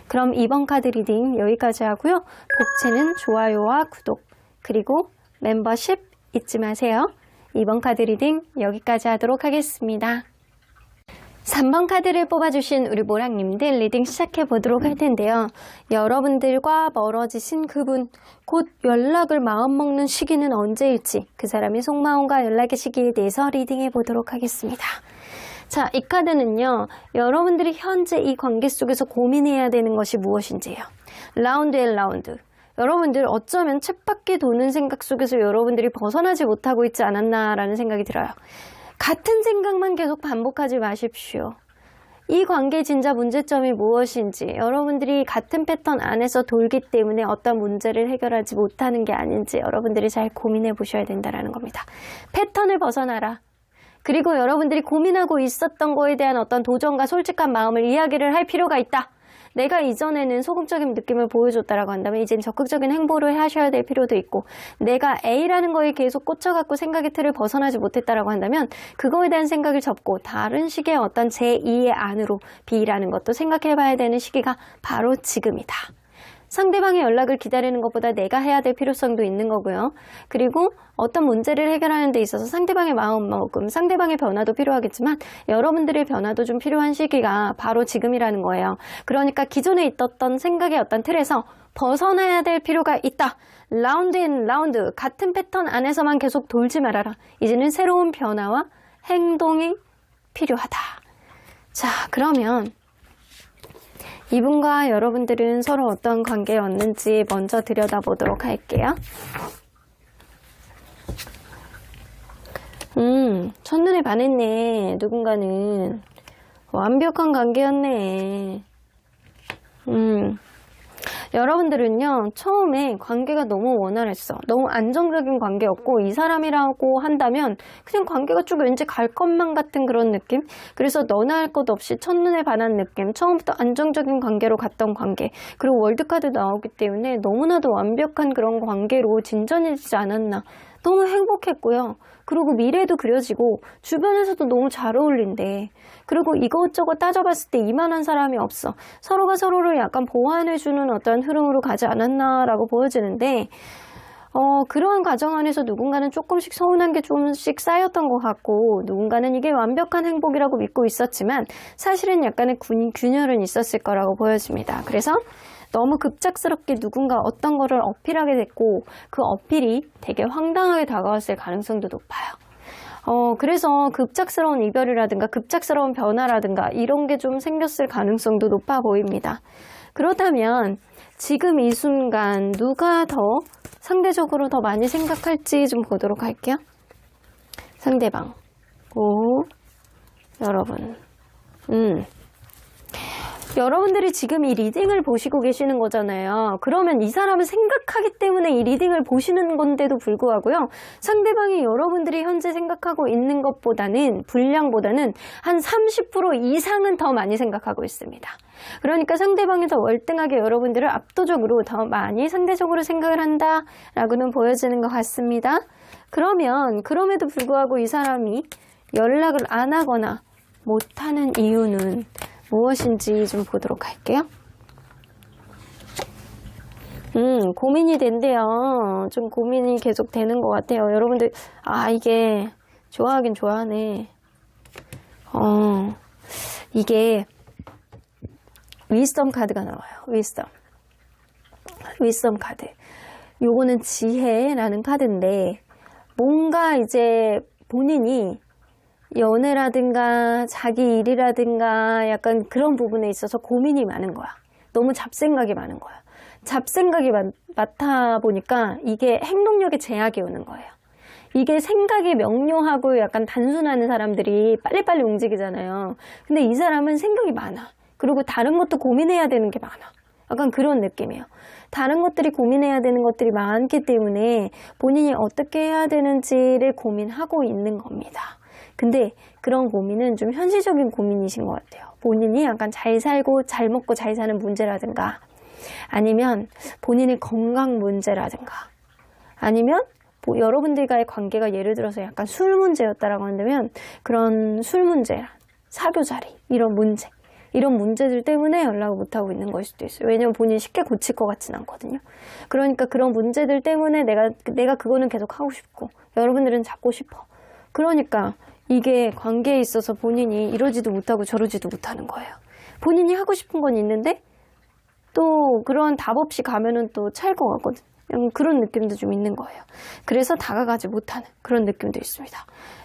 그럼 이번 카드 리딩 여기까지 하고요. 복채는 좋아요와 구독, 그리고 멤버십 잊지 마세요. 이번 카드 리딩 여기까지 하도록 하겠습니다. 3번 카드를 뽑아주신 우리 모랑님들 리딩 시작해 보도록 할 텐데요. 여러분들과 멀어지신 그분, 곧 연락을 마음먹는 시기는 언제일지, 그 사람의 속마음과 연락의 시기에 대해서 리딩해 보도록 하겠습니다. 자, 이 카드는요, 여러분들이 현재 이 관계 속에서 고민해야 되는 것이 무엇인지예요. 라운드 앤 라운드. 여러분들 어쩌면 쳇바퀴 도는 생각 속에서 여러분들이 벗어나지 못하고 있지 않았나라는 생각이 들어요. 같은 생각만 계속 반복하지 마십시오. 이 관계의 진짜 문제점이 무엇인지, 여러분들이 같은 패턴 안에서 돌기 때문에 어떤 문제를 해결하지 못하는 게 아닌지 여러분들이 잘 고민해 보셔야 된다는 겁니다. 패턴을 벗어나라. 그리고 여러분들이 고민하고 있었던 거에 대한 어떤 도전과 솔직한 마음을 이야기를 할 필요가 있다. 내가 이전에는 소극적인 느낌을 보여줬다라고 한다면 이제는 적극적인 행보를 하셔야 될 필요도 있고, 내가 A라는 거에 계속 꽂혀갖고 생각의 틀을 벗어나지 못했다라고 한다면 그거에 대한 생각을 접고 다른 식의 어떤 제2의 안으로 B라는 것도 생각해봐야 되는 시기가 바로 지금이다. 상대방의 연락을 기다리는 것보다 내가 해야 될 필요성도 있는 거고요. 그리고 어떤 문제를 해결하는 데 있어서 상대방의 마음먹음, 상대방의 변화도 필요하겠지만 여러분들의 변화도 좀 필요한 시기가 바로 지금이라는 거예요. 그러니까 기존에 있었던 생각의 어떤 틀에서 벗어나야 될 필요가 있다. 라운드 앤 라운드, 같은 패턴 안에서만 계속 돌지 말아라. 이제는 새로운 변화와 행동이 필요하다. 자, 그러면 이분과 여러분들은 서로 어떤 관계였는지 먼저 들여다보도록 할게요. 첫눈에 반했네. 누군가는 완벽한 관계였네. 여러분들은요, 처음에 관계가 너무 원활했어. 너무 안정적인 관계였고, 이 사람이라고 한다면 그냥 관계가 쭉 왠지 갈 것만 같은 그런 느낌? 그래서 너나 할 것 없이 첫눈에 반한 느낌, 처음부터 안정적인 관계로 갔던 관계, 그리고 월드카드 나오기 때문에 너무나도 완벽한 그런 관계로 진전해지지 않았나. 너무 행복했고요. 그리고 미래도 그려지고 주변에서도 너무 잘 어울린대. 그리고 이것저것 따져봤을 때 이만한 사람이 없어. 서로가 서로를 약간 보완해주는 어떤 흐름으로 가지 않았나라고 보여지는데 그러한 과정 안에서 누군가는 조금씩 서운한 게 조금씩 쌓였던 것 같고 누군가는 이게 완벽한 행복이라고 믿고 있었지만 사실은 약간의 균열은 있었을 거라고 보여집니다. 그래서 너무 급작스럽게 누군가 어떤 거를 어필하게 됐고 그 어필이 되게 황당하게 다가왔을 가능성도 높아요. 그래서 급작스러운 이별이라든가 급작스러운 변화라든가 이런 게 좀 생겼을 가능성도 높아 보입니다. 그렇다면 지금 이 순간 누가 더 상대적으로 더 많이 생각할지 좀 보도록 할게요. 상대방. 오, 여러분. 여러분들이 지금 이 리딩을 보시고 계시는 거잖아요. 그러면 이 사람을 생각하기 때문에 이 리딩을 보시는 건데도 불구하고요. 상대방이 여러분들이 현재 생각하고 있는 것보다는 분량보다는 한 30% 이상은 더 많이 생각하고 있습니다. 그러니까 상대방이 더 월등하게 여러분들을 압도적으로 더 많이 상대적으로 생각을 한다라고는 보여지는 것 같습니다. 그러면 그럼에도 불구하고 이 사람이 연락을 안 하거나 못하는 이유는 무엇인지 좀 보도록 할게요. 고민이 된대요. 좀 고민이 계속 되는 것 같아요. 여러분들, 이게 좋아하긴 좋아하네. 이게 위스덤 카드가 나와요. 위스덤 카드. 요거는 지혜라는 카드인데 뭔가 이제 본인이 연애라든가 자기 일이라든가 약간 그런 부분에 있어서 고민이 많은 거야. 너무 잡생각이 많은 거야. 잡생각이 많다 보니까 이게 행동력에 제약이 오는 거예요. 이게 생각이 명료하고 약간 단순한 사람들이 빨리빨리 움직이잖아요. 근데 이 사람은 생각이 많아. 그리고 다른 것도 고민해야 되는 게 많아. 약간 그런 느낌이에요. 다른 것들이 고민해야 되는 것들이 많기 때문에 본인이 어떻게 해야 되는지를 고민하고 있는 겁니다. 근데 그런 고민은 좀 현실적인 고민이신 것 같아요. 본인이 약간 잘 살고 잘 먹고 잘 사는 문제라든가 아니면 본인의 건강 문제라든가 아니면 여러분들과의 관계가 예를 들어서 약간 술 문제였다라고 한다면 그런 술 문제, 사교자리 이런 문제들 때문에 연락을 못하고 있는 걸 수도 있어요. 왜냐면 본인이 쉽게 고칠 것 같진 않거든요. 그러니까 그런 문제들 때문에 내가 그거는 계속 하고 싶고 여러분들은 잡고 싶어. 그러니까 이게 관계에 있어서 본인이 이러지도 못하고 저러지도 못하는 거예요. 본인이 하고 싶은 건 있는데 또 그런 답 없이 가면은 또 찰 것 같거든. 그런 느낌도 좀 있는 거예요. 그래서 다가가지 못하는 그런 느낌도 있습니다.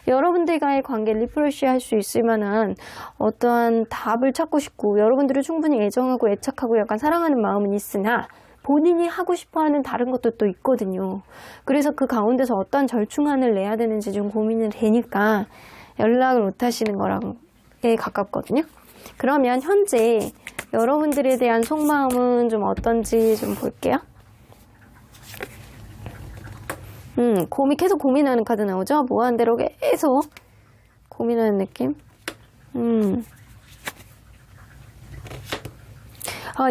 여러분들과의 관계를 리프레시 할 수 있을 만한 어떠한 답을 찾고 싶고 여러분들을 충분히 애정하고 애착하고 약간 사랑하는 마음은 있으나 본인이 하고 싶어하는 다른 것도 또 있거든요. 그래서 그 가운데서 어떤 절충안을 내야 되는지 좀 고민이 되니까 연락을 못 하시는 거랑에 가깝거든요. 그러면 현재 여러분들에 대한 속마음은 좀 어떤지 좀 볼게요. 계속 고민하는 카드 나오죠? 무한대로 계속 고민하는 느낌?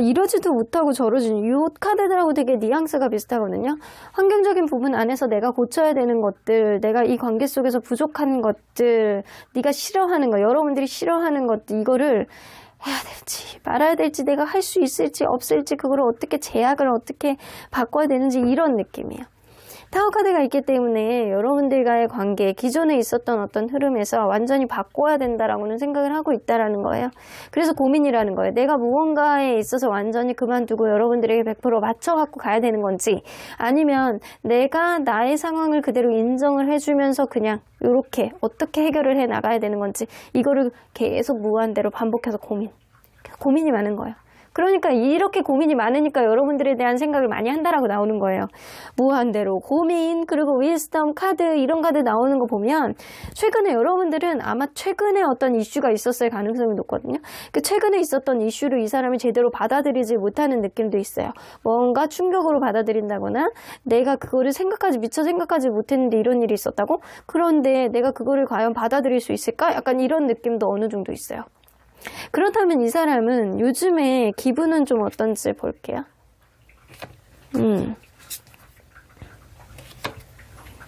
이러지도 못하고 저러지는 이 카드들하고 되게 뉘앙스가 비슷하거든요. 환경적인 부분 안에서 내가 고쳐야 되는 것들, 내가 이 관계 속에서 부족한 것들, 네가 싫어하는 거, 여러분들이 싫어하는 것들 이거를 해야 될지 말아야 될지 내가 할 수 있을지 없을지 그걸 어떻게 제약을 어떻게 바꿔야 되는지 이런 느낌이에요. 타워 카드가 있기 때문에 여러분들과의 관계, 기존에 있었던 어떤 흐름에서 완전히 바꿔야 된다라고는 생각을 하고 있다라는 거예요. 그래서 고민이라는 거예요. 내가 무언가에 있어서 완전히 그만두고 여러분들에게 100% 맞춰갖고 가야 되는 건지 아니면 내가 나의 상황을 그대로 인정을 해주면서 그냥 이렇게 어떻게 해결을 해 나가야 되는 건지 이거를 계속 무한대로 반복해서 고민이 많은 거예요. 그러니까 이렇게 고민이 많으니까 여러분들에 대한 생각을 많이 한다라고 나오는 거예요. 무한대로 고민, 그리고 위스덤 카드, 이런 카드 나오는 거 보면 최근에 여러분들은 아마 최근에 어떤 이슈가 있었을 가능성이 높거든요. 그 최근에 있었던 이슈를 이 사람이 제대로 받아들이지 못하는 느낌도 있어요. 뭔가 충격으로 받아들인다거나 내가 그거를 미처 생각하지 못했는데 이런 일이 있었다고? 그런데 내가 그거를 과연 받아들일 수 있을까? 약간 이런 느낌도 어느 정도 있어요. 그렇다면 이 사람은 요즘에 기분은 좀 어떤지 볼게요.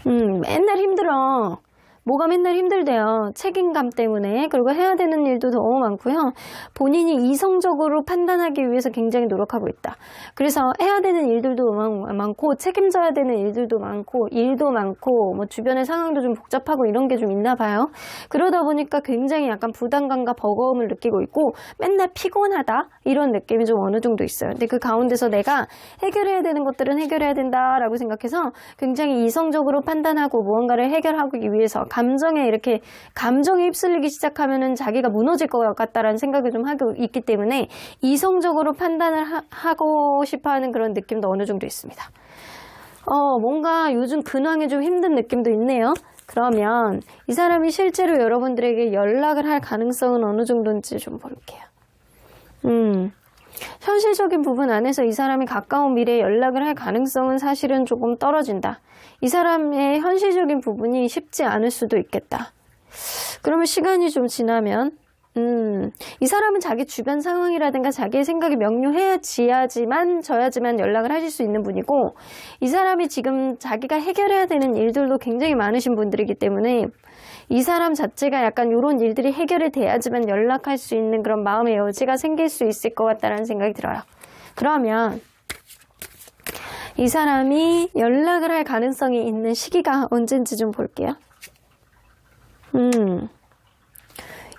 맨날 힘들어. 뭐가 맨날 힘들대요. 책임감 때문에. 그리고 해야 되는 일도 너무 많고요. 본인이 이성적으로 판단하기 위해서 굉장히 노력하고 있다. 그래서 해야 되는 일들도 많고 책임져야 되는 일들도 많고 일도 많고 뭐 주변의 상황도 좀 복잡하고 이런 게 좀 있나 봐요. 그러다 보니까 굉장히 약간 부담감과 버거움을 느끼고 있고 맨날 피곤하다 이런 느낌이 좀 어느 정도 있어요. 근데 그 가운데서 내가 해결해야 되는 것들은 해결해야 된다라고 생각해서 굉장히 이성적으로 판단하고 무언가를 해결하기 위해서 감정에 휩쓸리기 시작하면은 자기가 무너질 것 같다라는 생각을 좀 하고 있기 때문에 이성적으로 판단을 하고 싶어 하는 그런 느낌도 어느 정도 있습니다. 뭔가 요즘 근황이 좀 힘든 느낌도 있네요. 그러면 이 사람이 실제로 여러분들에게 연락을 할 가능성은 어느 정도인지 좀 볼게요. 현실적인 부분 안에서 이 사람이 가까운 미래에 연락을 할 가능성은 사실은 조금 떨어진다. 이 사람의 현실적인 부분이 쉽지 않을 수도 있겠다. 그러면 시간이 좀 지나면 이 사람은 자기 주변 상황이라든가 자기의 생각이 명료해야지만 연락을 하실 수 있는 분이고, 이 사람이 지금 자기가 해결해야 되는 일들도 굉장히 많으신 분들이기 때문에 이 사람 자체가 약간 이런 일들이 해결이 돼야지만 연락할 수 있는 그런 마음의 여지가 생길 수 있을 것 같다는 생각이 들어요. 그러면 이 사람이 연락을 할 가능성이 있는 시기가 언젠지 좀 볼게요.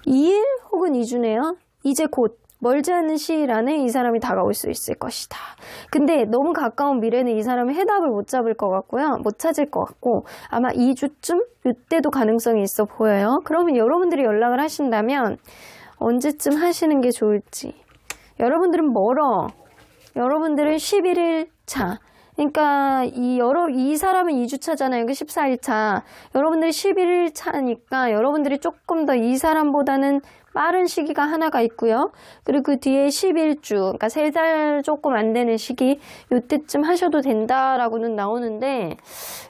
2일 혹은 2주네요. 이제 곧 멀지 않은 시일 안에 이 사람이 다가올 수 있을 것이다. 근데 너무 가까운 미래는 이 사람이 해답을 못 잡을 것 같고요. 못 찾을 것 같고 아마 2주쯤? 이때도 가능성이 있어 보여요. 그러면 여러분들이 연락을 하신다면 언제쯤 하시는 게 좋을지. 여러분들은 멀어. 여러분들은 11일 차. 그러니까 이 사람은 2주차잖아요. 그 14일차. 여러분들이 11일 차니까 여러분들이 조금 더 이 사람보다는 빠른 시기가 하나가 있고요. 그리고 그 뒤에 11주, 그러니까 3달 조금 안 되는 시기, 요때쯤 하셔도 된다라고는 나오는데,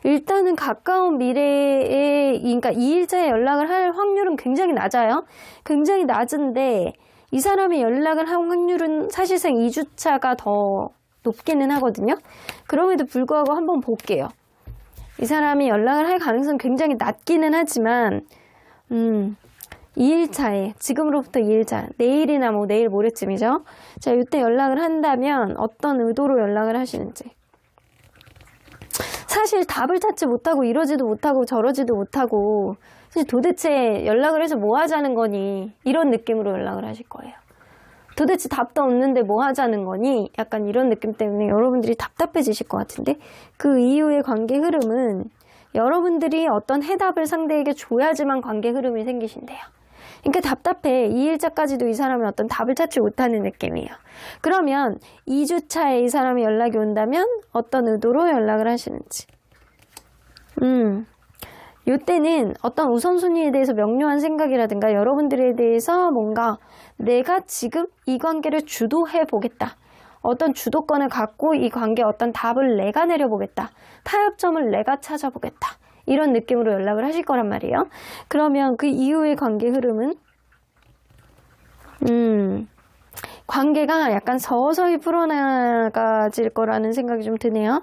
일단은 가까운 미래에, 그러니까 2일차에 연락을 할 확률은 굉장히 낮아요. 굉장히 낮은데, 이 사람이 연락을 할 확률은 사실상 2주차가 더 높기는 하거든요. 그럼에도 불구하고 한번 볼게요. 이 사람이 연락을 할 가능성은 굉장히 낮기는 하지만 2일차에 지금으로부터 2일차 내일이나 내일 모레쯤이죠. 자, 이때 연락을 한다면 어떤 의도로 연락을 하시는지. 사실 답을 찾지 못하고 이러지도 못하고 저러지도 못하고 사실 도대체 연락을 해서 뭐 하자는 거니 이런 느낌으로 연락을 하실 거예요. 도대체 답도 없는데 뭐 하자는 거니? 약간 이런 느낌 때문에 여러분들이 답답해지실 것 같은데 그 이후의 관계 흐름은 여러분들이 어떤 해답을 상대에게 줘야지만 관계 흐름이 생기신대요. 그러니까 답답해. 2일차까지도 이 사람이 어떤 답을 찾지 못하는 느낌이에요. 그러면 2주차에 이 사람이 연락이 온다면 어떤 의도로 연락을 하시는지. 요때는 어떤 우선순위에 대해서 명료한 생각이라든가 여러분들에 대해서 뭔가 내가 지금 이 관계를 주도해 보겠다. 어떤 주도권을 갖고 이 관계에 어떤 답을 내가 내려보겠다. 타협점을 내가 찾아보겠다. 이런 느낌으로 연락을 하실 거란 말이에요. 그러면 그 이후의 관계 흐름은 관계가 약간 서서히 풀어나가질 거라는 생각이 좀 드네요.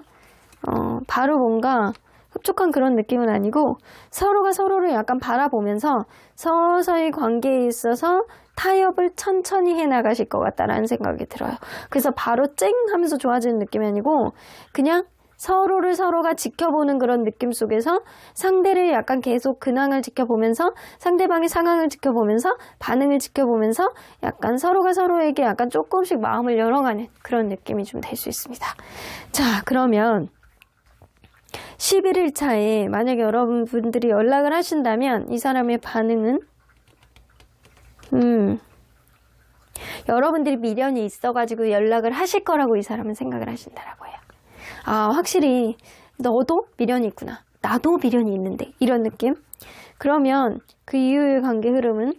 바로 뭔가 흡족한 그런 느낌은 아니고 서로가 서로를 약간 바라보면서 서서히 관계에 있어서 타협을 천천히 해나가실 것 같다라는 생각이 들어요. 그래서 바로 쨍 하면서 좋아지는 느낌이 아니고 그냥 서로를 서로가 지켜보는 그런 느낌 속에서 상대를 약간 계속 근황을 지켜보면서 상대방의 상황을 지켜보면서 반응을 지켜보면서 약간 서로가 서로에게 약간 조금씩 마음을 열어가는 그런 느낌이 좀 될 수 있습니다. 자, 그러면 11일 차에 만약에 여러분들이 연락을 하신다면 이 사람의 반응은 여러분들이 미련이 있어가지고 연락을 하실 거라고 이 사람은 생각을 하신다라고 해요. 아, 확실히 너도 미련이 있구나. 나도 미련이 있는데. 이런 느낌? 그러면 그 이후의 관계 흐름은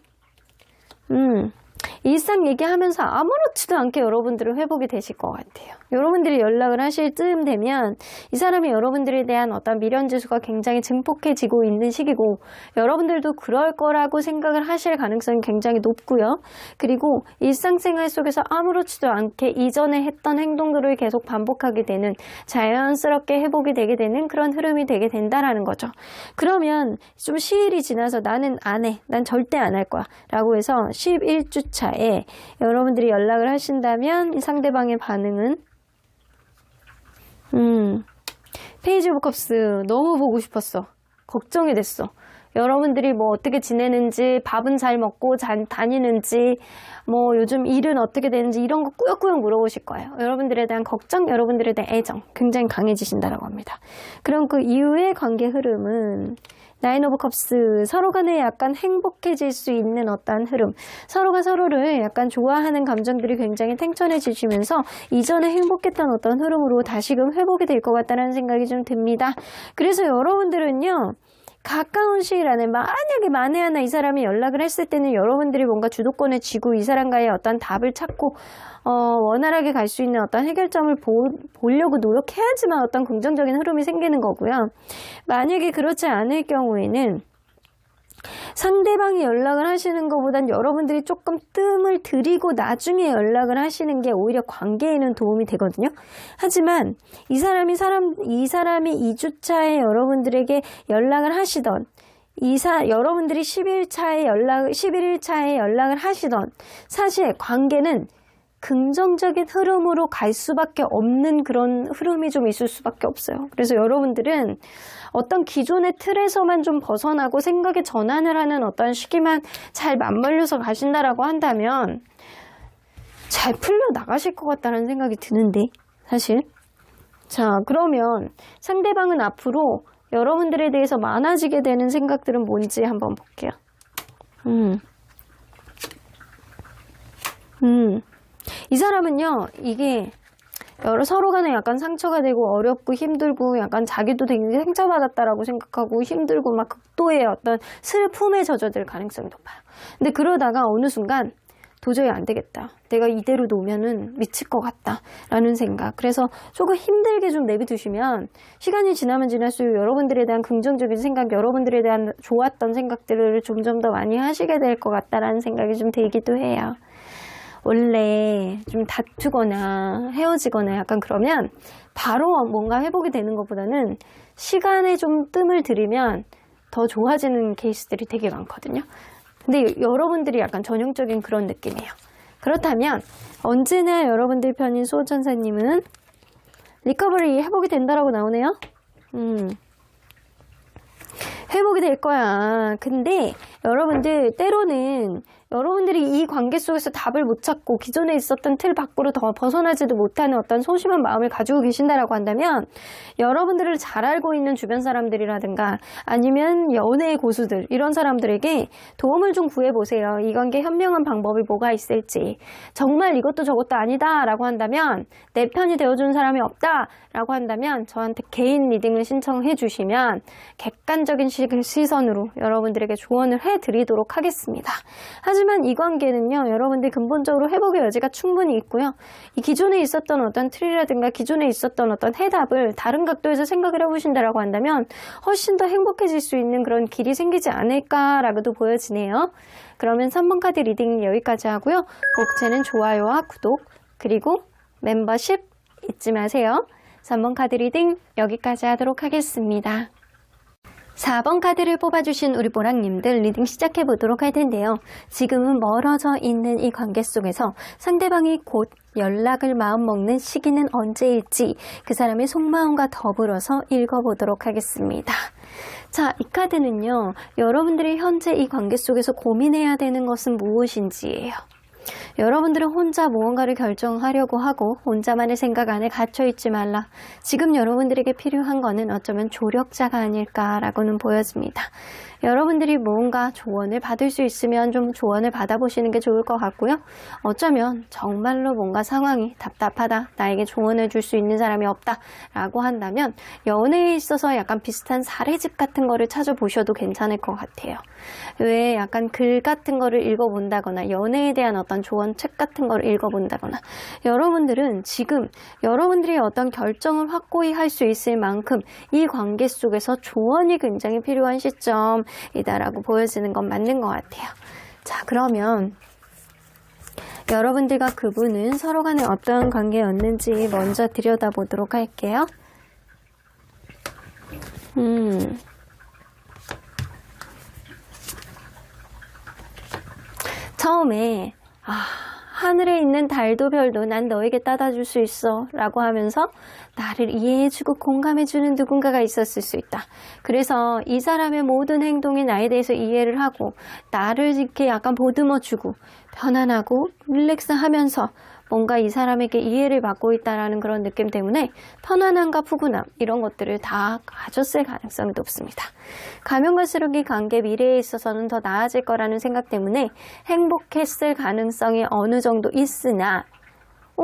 일상 얘기하면서 아무렇지도 않게 여러분들은 회복이 되실 것 같아요. 여러분들이 연락을 하실 쯤 되면 이 사람이 여러분들에 대한 어떤 미련 지수가 굉장히 증폭해지고 있는 시기고 여러분들도 그럴 거라고 생각을 하실 가능성이 굉장히 높고요. 그리고 일상생활 속에서 아무렇지도 않게 이전에 했던 행동들을 계속 반복하게 되는 자연스럽게 회복이 되게 되는 그런 흐름이 되게 된다라는 거죠. 그러면 좀 시일이 지나서 나는 안 해. 난 절대 안 할 거야. 라고 해서 11주 차에 여러분들이 연락을 하신다면 이 상대방의 반응은 페이지 오브 컵스 너무 보고 싶었어. 걱정이 됐어. 여러분들이 뭐 어떻게 지내는지, 밥은 잘 먹고 다니는지, 뭐 요즘 일은 어떻게 되는지 이런 거 꾸역꾸역 물어보실 거예요. 여러분들에 대한 걱정, 여러분들에 대한 애정 굉장히 강해지신다라고 합니다. 그럼 그 이후의 관계 흐름은 나인 오브 컵스, 서로 간에 약간 행복해질 수 있는 어떠한 흐름, 서로가 서로를 약간 좋아하는 감정들이 굉장히 탱천해지시면서 이전에 행복했던 어떤 흐름으로 다시금 회복이 될 것 같다는 생각이 좀 듭니다. 그래서 여러분들은요, 가까운 시일 안에 만약에 하나 이 사람이 연락을 했을 때는 여러분들이 뭔가 주도권을 쥐고 이 사람과의 어떤 답을 찾고 원활하게 갈 수 있는 어떤 해결점을 보려고 노력해야지만 어떤 긍정적인 흐름이 생기는 거고요. 만약에 그렇지 않을 경우에는 상대방이 연락을 하시는 것보단 여러분들이 조금 뜸을 들이고 나중에 연락을 하시는 게 오히려 관계에는 도움이 되거든요. 하지만 이 사람이 2주차에 여러분들에게 연락을 하시던 여러분들이 11일차에 연락을 하시던 사실 관계는 긍정적인 흐름으로 갈 수밖에 없는 그런 흐름이 좀 있을 수밖에 없어요. 그래서 여러분들은 어떤 기존의 틀에서만 좀 벗어나고 생각의 전환을 하는 어떤 시기만 잘 맞물려서 가신다라고 한다면 잘 풀려나가실 것 같다는 생각이 드는데 사실. 자, 그러면 상대방은 앞으로 여러분들에 대해서 많아지게 되는 생각들은 뭔지 한번 볼게요. 이 사람은요, 이게 서로 간에 약간 상처가 되고 어렵고 힘들고 약간 자기도 되게 상처받았다라고 생각하고 힘들고 막 극도의 어떤 슬픔에 젖어들 가능성이 높아요. 근데 그러다가 어느 순간 도저히 안 되겠다. 내가 이대로 놓으면은 미칠 것 같다. 라는 생각. 그래서 조금 힘들게 좀 내비두시면 시간이 지나면 지날수록 여러분들에 대한 긍정적인 생각, 여러분들에 대한 좋았던 생각들을 점점 더 많이 하시게 될 것 같다라는 생각이 좀 들기도 해요. 원래 좀 다투거나 헤어지거나 약간 그러면 바로 뭔가 회복이 되는 것보다는 시간에 좀 뜸을 들이면 더 좋아지는 케이스들이 되게 많거든요. 근데 여러분들이 약간 전형적인 그런 느낌이에요. 그렇다면 언제나 여러분들 편인 수호천사님은 리커버리 회복이 된다라고 나오네요. 회복이 될 거야. 근데 여러분들 때로는 여러분들이 이 관계 속에서 답을 못 찾고 기존에 있었던 틀 밖으로 더 벗어나지도 못하는 어떤 소심한 마음을 가지고 계신다라고 한다면 여러분들을 잘 알고 있는 주변 사람들이라든가 아니면 연애의 고수들 이런 사람들에게 도움을 좀 구해보세요. 이 관계 현명한 방법이 뭐가 있을지. 정말 이것도 저것도 아니다 라고 한다면 내 편이 되어주는 사람이 없다 라고 한다면 저한테 개인 리딩을 신청해 주시면 객관적인 시선으로 여러분들에게 조언을 해드리도록 하겠습니다. 하지만 이 관계는요, 여러분들 근본적으로 회복의 여지가 충분히 있고요. 이 기존에 있었던 어떤 틀이라든가 기존에 있었던 어떤 해답을 다른 각도에서 생각을 해보신다라고 한다면 훨씬 더 행복해질 수 있는 그런 길이 생기지 않을까라고도 보여지네요. 그러면 3번 카드 리딩 여기까지 하고요. 복채는 좋아요와 구독 그리고 멤버십 잊지 마세요. 3번 카드 리딩 여기까지 하도록 하겠습니다. 4번 카드를 뽑아주신 우리 보랑님들 리딩 시작해보도록 할 텐데요. 지금은 멀어져 있는 이 관계 속에서 상대방이 곧 연락을 마음먹는 시기는 언제일지 그 사람의 속마음과 더불어서 읽어보도록 하겠습니다. 자, 이 카드는요. 여러분들이 현재 이 관계 속에서 고민해야 되는 것은 무엇인지예요. 여러분들은 혼자 무언가를 결정하려고 하고 혼자만의 생각 안에 갇혀있지 말라. 지금 여러분들에게 필요한 거는 어쩌면 조력자가 아닐까라고는 보여집니다. 여러분들이 뭔가 조언을 받을 수 있으면 좀 조언을 받아보시는 게 좋을 것 같고요. 어쩌면 정말로 뭔가 상황이 답답하다, 나에게 조언을 줄 수 있는 사람이 없다 라고 한다면 연애에 있어서 약간 비슷한 사례집 같은 거를 찾아보셔도 괜찮을 것 같아요. 왜 약간 글 같은 거를 읽어본다거나 연애에 대한 어떤 조언책 같은 거를 읽어본다거나, 여러분들은 지금 여러분들이 어떤 결정을 확고히 할 수 있을 만큼 이 관계 속에서 조언이 굉장히 필요한 시점이다라고 보여지는 건 맞는 것 같아요. 자, 그러면 여러분들과 그분은 서로 간에 어떠한 관계였는지 먼저 들여다보도록 할게요. 처음에 하늘에 있는 달도 별도 난 너에게 따다 줄 수 있어 라고 하면서 나를 이해해주고 공감해주는 누군가가 있었을 수 있다. 그래서 이 사람의 모든 행동이 나에 대해서 이해를 하고 나를 이렇게 약간 보듬어주고 편안하고 릴렉스하면서 뭔가 이 사람에게 이해를 받고 있다라는 그런 느낌 때문에 편안함과 푸근함 이런 것들을 다 가졌을 가능성이 높습니다. 가면 갈수록 이 관계 미래에 있어서는 더 나아질 거라는 생각 때문에 행복했을 가능성이 어느 정도 있으나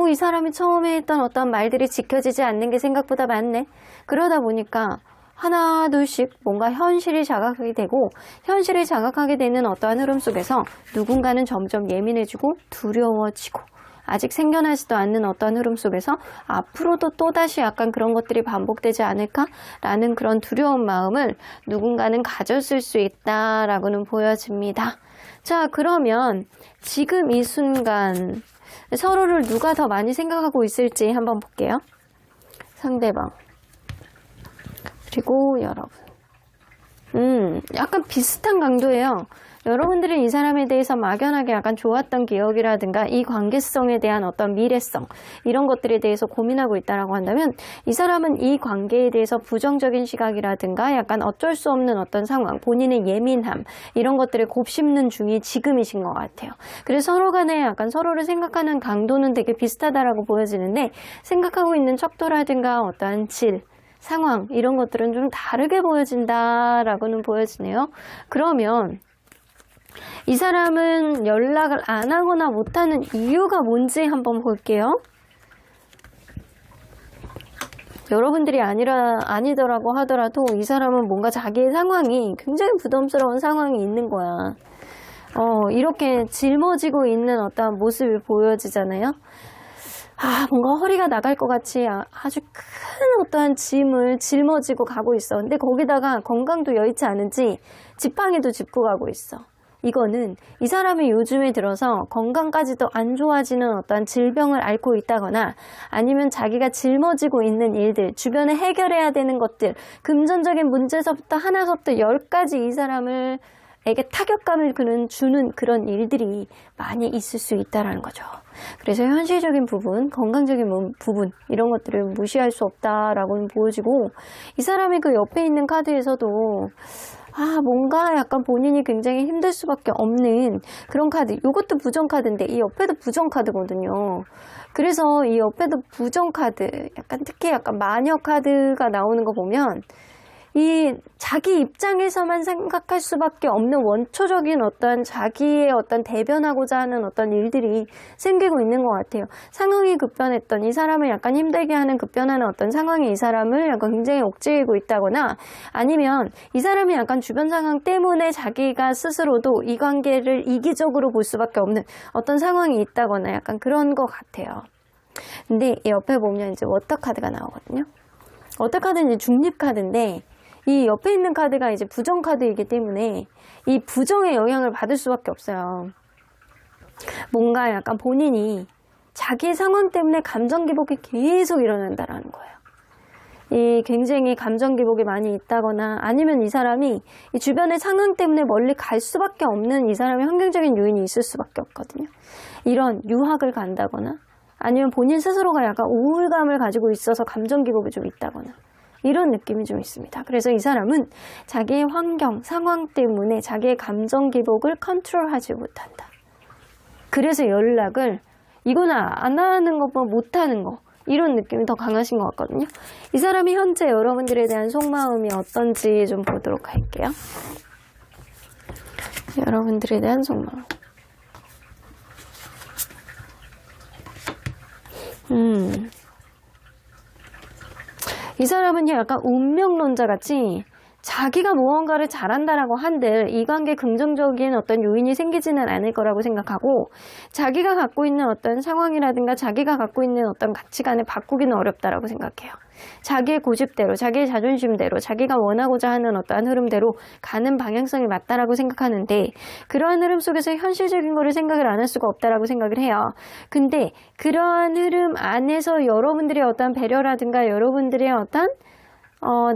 이 사람이 처음에 했던 어떤 말들이 지켜지지 않는 게 생각보다 많네. 그러다 보니까 하나 둘씩 뭔가 현실이 자각하게 되고 현실이 자각하게 되는 어떠한 흐름 속에서 누군가는 점점 예민해지고 두려워지고 아직 생겨나지도 않는 어떤 흐름 속에서 앞으로도 또다시 약간 그런 것들이 반복되지 않을까라는 그런 두려운 마음을 누군가는 가졌을 수 있다라고는 보여집니다. 자, 그러면 지금 이 순간 서로를 누가 더 많이 생각하고 있을지 한번 볼게요. 상대방 그리고 여러분. 약간 비슷한 강도예요. 여러분들은 이 사람에 대해서 막연하게 약간 좋았던 기억이라든가 이 관계성에 대한 어떤 미래성 이런 것들에 대해서 고민하고 있다라고 한다면 이 사람은 이 관계에 대해서 부정적인 시각이라든가 약간 어쩔 수 없는 어떤 상황, 본인의 예민함 이런 것들을 곱씹는 중이 지금이신 것 같아요. 그래서 서로 간에 약간 서로를 생각하는 강도는 되게 비슷하다라고 보여지는데 생각하고 있는 척도라든가 어떠한 질 상황 이런 것들은 좀 다르게 보여진다라고는 보여지네요. 그러면 이 사람은 연락을 안 하거나 못하는 이유가 뭔지 한번 볼게요. 여러분들이 아니더라고 하더라도 이 사람은 뭔가 자기의 상황이 굉장히 부담스러운 상황이 있는 거야. 이렇게 짊어지고 있는 어떤 모습이 보여지잖아요. 뭔가 허리가 나갈 것 같이 아주 큰 어떠한 짐을 짊어지고 가고 있어. 근데 거기다가 건강도 여의치 않은지 지팡이도 짚고 가고 있어. 이거는 이 사람이 요즘에 들어서 건강까지도 안 좋아지는 어떤 질병을 앓고 있다거나 아니면 자기가 짊어지고 있는 일들, 주변에 해결해야 되는 것들, 금전적인 문제서부터 하나서부터 10가지 이 사람에게 타격감을 주는 그런 일들이 많이 있을 수 있다는 거죠. 그래서 현실적인 부분, 건강적인 부분 이런 것들을 무시할 수 없다라고는 보여지고 이 사람이 그 옆에 있는 카드에서도 뭔가 약간 본인이 굉장히 힘들 수밖에 없는 그런 카드. 이것도 부정 카드인데 이 옆에도 부정 카드거든요. 그래서 이 옆에도 부정 카드, 약간 특히 약간 마녀 카드가 나오는 거 보면 이 자기 입장에서만 생각할 수밖에 없는 원초적인 어떤 자기의 어떤 대변하고자 하는 어떤 일들이 생기고 있는 것 같아요. 상황이 급변했던 이 사람을 약간 힘들게 하는 급변하는 어떤 상황이 이 사람을 약간 굉장히 억제하고 있다거나 아니면 이 사람이 약간 주변 상황 때문에 자기가 스스로도 이 관계를 이기적으로 볼 수밖에 없는 어떤 상황이 있다거나 약간 그런 것 같아요. 근데 옆에 보면 이제 워터 카드가 나오거든요. 워터 카드는 이제 중립 카드인데 이 옆에 있는 카드가 이제 부정 카드이기 때문에 이 부정의 영향을 받을 수밖에 없어요. 뭔가 약간 본인이 자기 상황 때문에 감정 기복이 계속 일어난다라는 거예요. 이 굉장히 감정 기복이 많이 있다거나 아니면 이 사람이 이 주변의 상황 때문에 멀리 갈 수밖에 없는 이 사람의 환경적인 요인이 있을 수밖에 없거든요. 이런 유학을 간다거나 아니면 본인 스스로가 약간 우울감을 가지고 있어서 감정 기복이 좀 있다거나 이런 느낌이 좀 있습니다. 그래서 이 사람은 자기의 환경, 상황 때문에 자기의 감정 기복을 컨트롤하지 못한다. 그래서 연락을 이거나 안 하는 것보다 못하는 거 이런 느낌이 더 강하신 것 같거든요. 이 사람이 현재 여러분들에 대한 속마음이 어떤지 좀 보도록 할게요. 여러분들에 대한 속마음. 이 사람은요, 약간 운명론자 같이 자기가 무언가를 잘한다라고 한들 이 관계에 긍정적인 어떤 요인이 생기지는 않을 거라고 생각하고, 자기가 갖고 있는 어떤 상황이라든가 자기가 갖고 있는 어떤 가치관을 바꾸기는 어렵다라고 생각해요. 자기의 고집대로, 자기의 자존심대로, 자기가 원하고자 하는 어떠한 흐름대로 가는 방향성이 맞다라고 생각하는데, 그러한 흐름 속에서 현실적인 거를 생각을 안 할 수가 없다라고 생각을 해요. 근데 그러한 흐름 안에서 여러분들의 어떤 배려라든가 여러분들의 어떤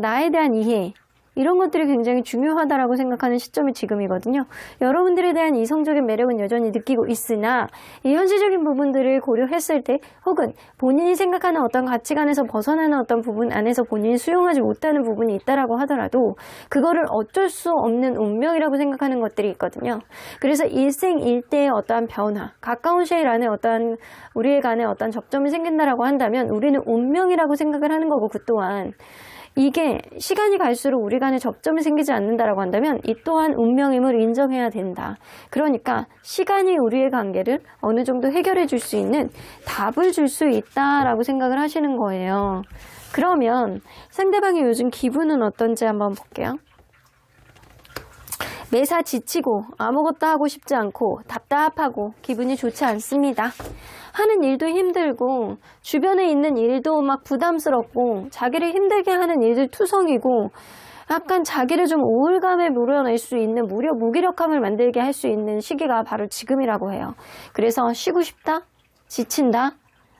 나에 대한 이해, 이런 것들이 굉장히 중요하다라고 생각하는 시점이 지금이거든요. 여러분들에 대한 이성적인 매력은 여전히 느끼고 있으나 이 현실적인 부분들을 고려했을 때, 혹은 본인이 생각하는 어떤 가치관에서 벗어나는 어떤 부분 안에서 본인이 수용하지 못하는 부분이 있다라고 하더라도 그거를 어쩔 수 없는 운명이라고 생각하는 것들이 있거든요. 그래서 일생일대의 어떠한 변화, 가까운 시일 안에 어떠한 우리의 간에 어떠한 접점이 생긴다라고 한다면 우리는 운명이라고 생각을 하는 거고, 그 또한 이게 시간이 갈수록 우리 간에 접점이 생기지 않는다라고 한다면 이 또한 운명임을 인정해야 된다. 그러니까 시간이 우리의 관계를 어느 정도 해결해 줄 수 있는 답을 줄 수 있다라고 생각을 하시는 거예요. 그러면 상대방의 요즘 기분은 어떤지 한번 볼게요. 매사 지치고 아무것도 하고 싶지 않고 답답하고 기분이 좋지 않습니다. 하는 일도 힘들고 주변에 있는 일도 막 부담스럽고 자기를 힘들게 하는 일들 투성이고, 약간 자기를 좀 우울감에 몰아낼 수 있는 무기력함을 만들게 할 수 있는 시기가 바로 지금이라고 해요. 그래서 쉬고 싶다, 지친다,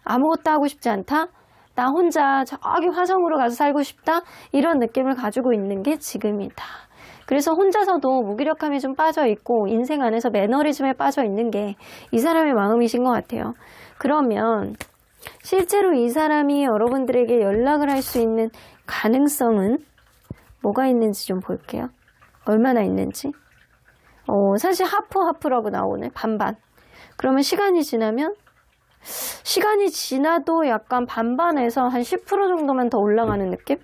아무것도 하고 싶지 않다, 나 혼자 저기 화성으로 가서 살고 싶다, 이런 느낌을 가지고 있는 게 지금이다. 그래서 혼자서도 무기력함이 좀 빠져 있고 인생 안에서 매너리즘에 빠져 있는 게 이 사람의 마음이신 것 같아요. 그러면 실제로 이 사람이 여러분들에게 연락을 할 수 있는 가능성은 뭐가 있는지 좀 볼게요. 얼마나 있는지. 사실 하프하프라고 나오네. 반반. 그러면 시간이 지나도 약간 반반에서 한 10% 정도만 더 올라가는 느낌?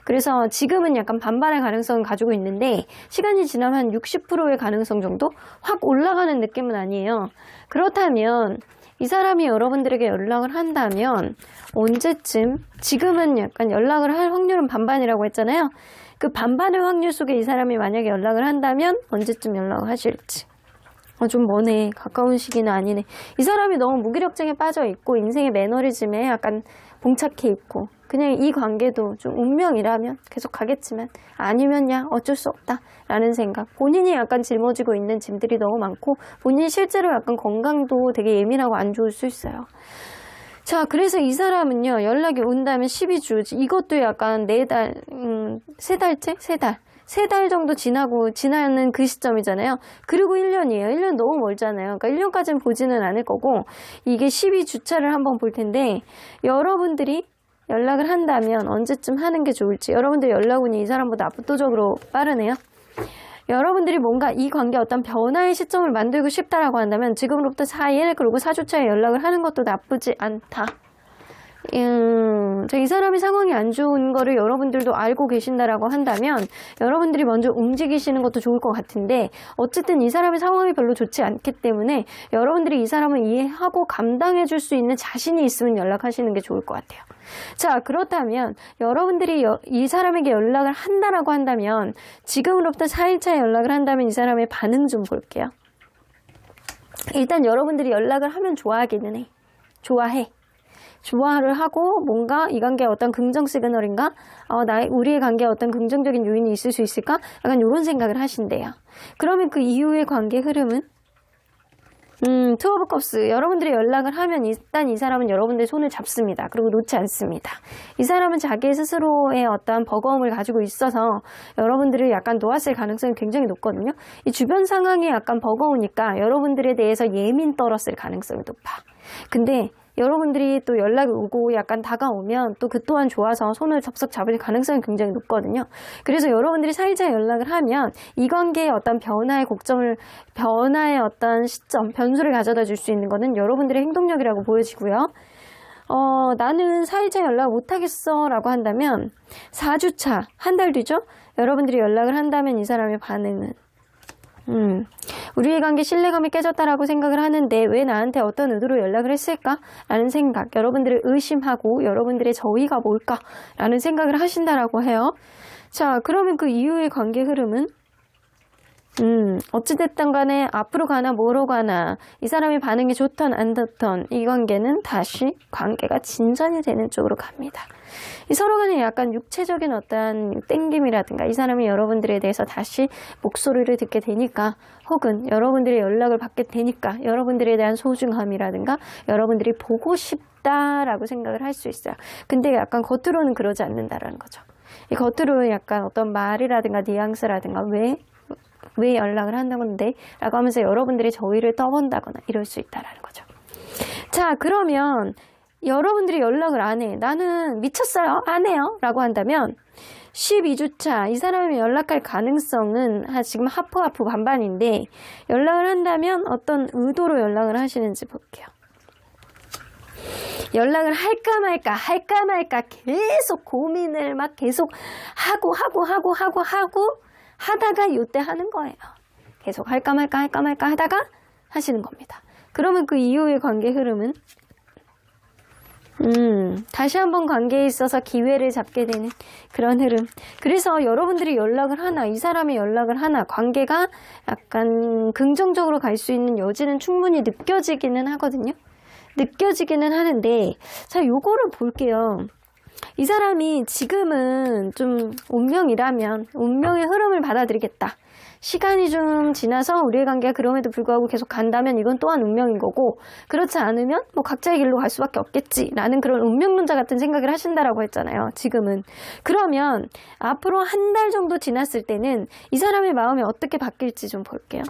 그래서 지금은 약간 반반의 가능성을 가지고 있는데 시간이 지나면 한 60%의 가능성 정도 확 올라가는 느낌은 아니에요. 그렇다면 이 사람이 여러분들에게 연락을 한다면 언제쯤, 지금은 약간 연락을 할 확률은 반반이라고 했잖아요. 그 반반의 확률 속에 이 사람이 만약에 연락을 한다면 언제쯤 연락을 하실지. 좀 머네. 가까운 시기는 아니네. 이 사람이 너무 무기력증에 빠져 있고 인생의 매너리즘에 약간 봉착해 있고, 그냥 이 관계도 좀 운명이라면 계속 가겠지만 아니면 야 어쩔 수 없다 라는 생각. 본인이 약간 짊어지고 있는 짐들이 너무 많고 본인이 실제로 약간 건강도 되게 예민하고 안 좋을 수 있어요. 자, 그래서 이 사람은요, 연락이 온다면 12주, 이것도 약간 4달, 3달째? 3달. 3달 정도 지나는 그 시점이잖아요. 그리고 1년이에요. 1년 너무 멀잖아요. 그러니까 1년까지는 보지는 않을 거고, 이게 12주차를 한번 볼 텐데, 여러분들이 연락을 한다면 언제쯤 하는 게 좋을지. 여러분들이 연락 운이 이 사람보다 압도적으로 빠르네요. 여러분들이 뭔가 이 관계 어떤 변화의 시점을 만들고 싶다라고 한다면 지금으로부터 4일 그리고 4주차에 연락을 하는 것도 나쁘지 않다. 이 사람의 상황이 안 좋은 거를 여러분들도 알고 계신다라고 한다면 여러분들이 먼저 움직이시는 것도 좋을 것 같은데, 어쨌든 이 사람의 상황이 별로 좋지 않기 때문에 여러분들이 이 사람을 이해하고 감당해 줄 수 있는 자신이 있으면 연락하시는 게 좋을 것 같아요. 자, 그렇다면 여러분들이 이 사람에게 연락을 한다라고 한다면 지금으로부터 4일차에 연락을 한다면 이 사람의 반응 좀 볼게요. 일단 여러분들이 연락을 하면 좋아하기는 해. 좋아를 하고 뭔가 이 관계에 어떤 긍정 시그널인가? 우리의 관계에 어떤 긍정적인 요인이 있을 수 있을까? 약간 이런 생각을 하신대요. 그러면 그 이후의 관계 흐름은? 투 오브 컵스. 여러분들이 연락을 하면 일단 이 사람은 여러분들의 손을 잡습니다. 그리고 놓지 않습니다. 이 사람은 자기 스스로의 어떠한 버거움을 가지고 있어서 여러분들을 약간 놓았을 가능성이 굉장히 높거든요. 이 주변 상황이 약간 버거우니까 여러분들에 대해서 예민 떨었을 가능성이 높아. 근데 여러분들이 또 연락이 오고 약간 다가오면 또 그 또한 좋아서 손을 섭섭 잡을 가능성이 굉장히 높거든요. 그래서 여러분들이 4일차에 연락을 하면 이 관계의 어떤 변화의 어떤 시점, 변수를 가져다 줄 수 있는 거는 여러분들의 행동력이라고 보여지고요. 나는 4일차 연락 못하겠어 라고 한다면 4주차, 한 달 뒤죠? 여러분들이 연락을 한다면 이 사람의 반응은 우리의 관계 신뢰감이 깨졌다라고 생각을 하는데 왜 나한테 어떤 의도로 연락을 했을까? 라는 생각, 여러분들을 의심하고 여러분들의 저의가 뭘까? 라는 생각을 하신다라고 해요. 자, 그러면 그 이후의 관계 흐름은? 어찌됐든 간에 앞으로 가나 뭐로 가나 이 사람의 반응이 좋던 안 좋던 이 관계는 다시 관계가 진전이 되는 쪽으로 갑니다. 이 서로 간에 약간 육체적인 어떤 땡김이라든가 이 사람이 여러분들에 대해서 다시 목소리를 듣게 되니까 혹은 여러분들의 연락을 받게 되니까 여러분들에 대한 소중함이라든가 여러분들이 보고 싶다라고 생각을 할 수 있어요. 근데 약간 겉으로는 그러지 않는다라는 거죠. 이 겉으로는 약간 어떤 말이라든가 뉘앙스라든가 왜 연락을 한다건데? 라고 하면서 여러분들이 저희를 떠본다거나 이럴 수 있다라는 거죠. 자, 그러면 여러분들이 연락을 안 해. 나는 미쳤어요. 안 해요. 라고 한다면 12주차 이 사람이 연락할 가능성은 지금 하프 반반인데 연락을 한다면 어떤 의도로 연락을 하시는지 볼게요. 연락을 할까 말까 계속 고민을 막 계속 하고 하다가 이때 하는 거예요. 계속 할까 말까 하다가 하시는 겁니다. 그러면 그 이후의 관계 흐름은 다시 한번 관계에 있어서 기회를 잡게 되는 그런 흐름. 그래서 여러분들이 연락을 하나, 이 사람이 연락을 하나, 관계가 약간 긍정적으로 갈 수 있는 여지는 충분히 느껴지기는 하거든요. 느껴지기는 하는데, 자, 요거를 볼게요. 이 사람이 지금은 좀 운명이라면 운명의 흐름을 받아들이겠다. 시간이 좀 지나서 우리의 관계가 그럼에도 불구하고 계속 간다면 이건 또한 운명인 거고 그렇지 않으면 뭐 각자의 길로 갈 수밖에 없겠지라는 그런 운명론자 같은 생각을 하신다라고 했잖아요. 지금은. 그러면 앞으로 한 달 정도 지났을 때는 이 사람의 마음이 어떻게 바뀔지 좀 볼게요.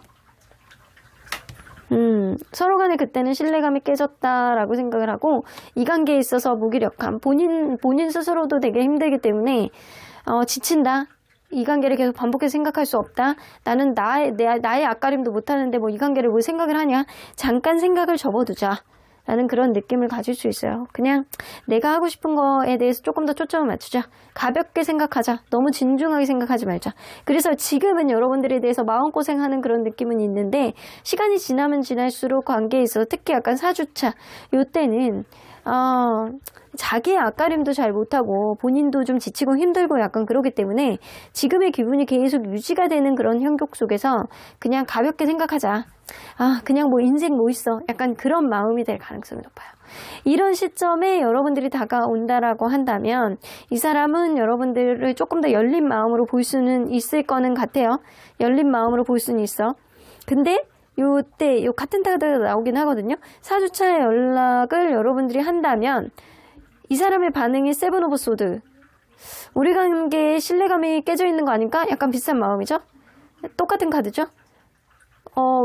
서로 간에 그때는 신뢰감이 깨졌다라고 생각을 하고 이 관계에 있어서 무기력함, 본인 스스로도 되게 힘들기 때문에 지친다. 이 관계를 계속 반복해서 생각할 수 없다. 나는 나의 앞가림도 못하는데 뭐 이 관계를 뭘 생각을 하냐. 잠깐 생각을 접어두자. 라는 그런 느낌을 가질 수 있어요. 그냥 내가 하고 싶은 거에 대해서 조금 더 초점을 맞추자. 가볍게 생각하자. 너무 진중하게 생각하지 말자. 그래서 지금은 여러분들에 대해서 마음고생하는 그런 느낌은 있는데 시간이 지나면 지날수록 관계에 있어서 특히 약간 4주차 요때는 자기의 앞가림도 잘 못하고 본인도 좀 지치고 힘들고 약간 그러기 때문에 지금의 기분이 계속 유지가 되는 그런 형국 속에서 그냥 가볍게 생각하자. 그냥 뭐 인생 뭐 있어. 약간 그런 마음이 될 가능성이 높아요. 이런 시점에 여러분들이 다가온다라고 한다면 이 사람은 여러분들을 조금 더 열린 마음으로 볼 수는 있을 거는 같아요. 열린 마음으로 볼 수는 있어. 근데 요때 같은 타가 나오긴 하거든요. 4주차의 연락을 여러분들이 한다면 이 사람의 반응이 세븐 오브 소드. 우리 관계에 신뢰감이 깨져 있는 거 아닐까? 약간 비슷한 마음이죠? 똑같은 카드죠?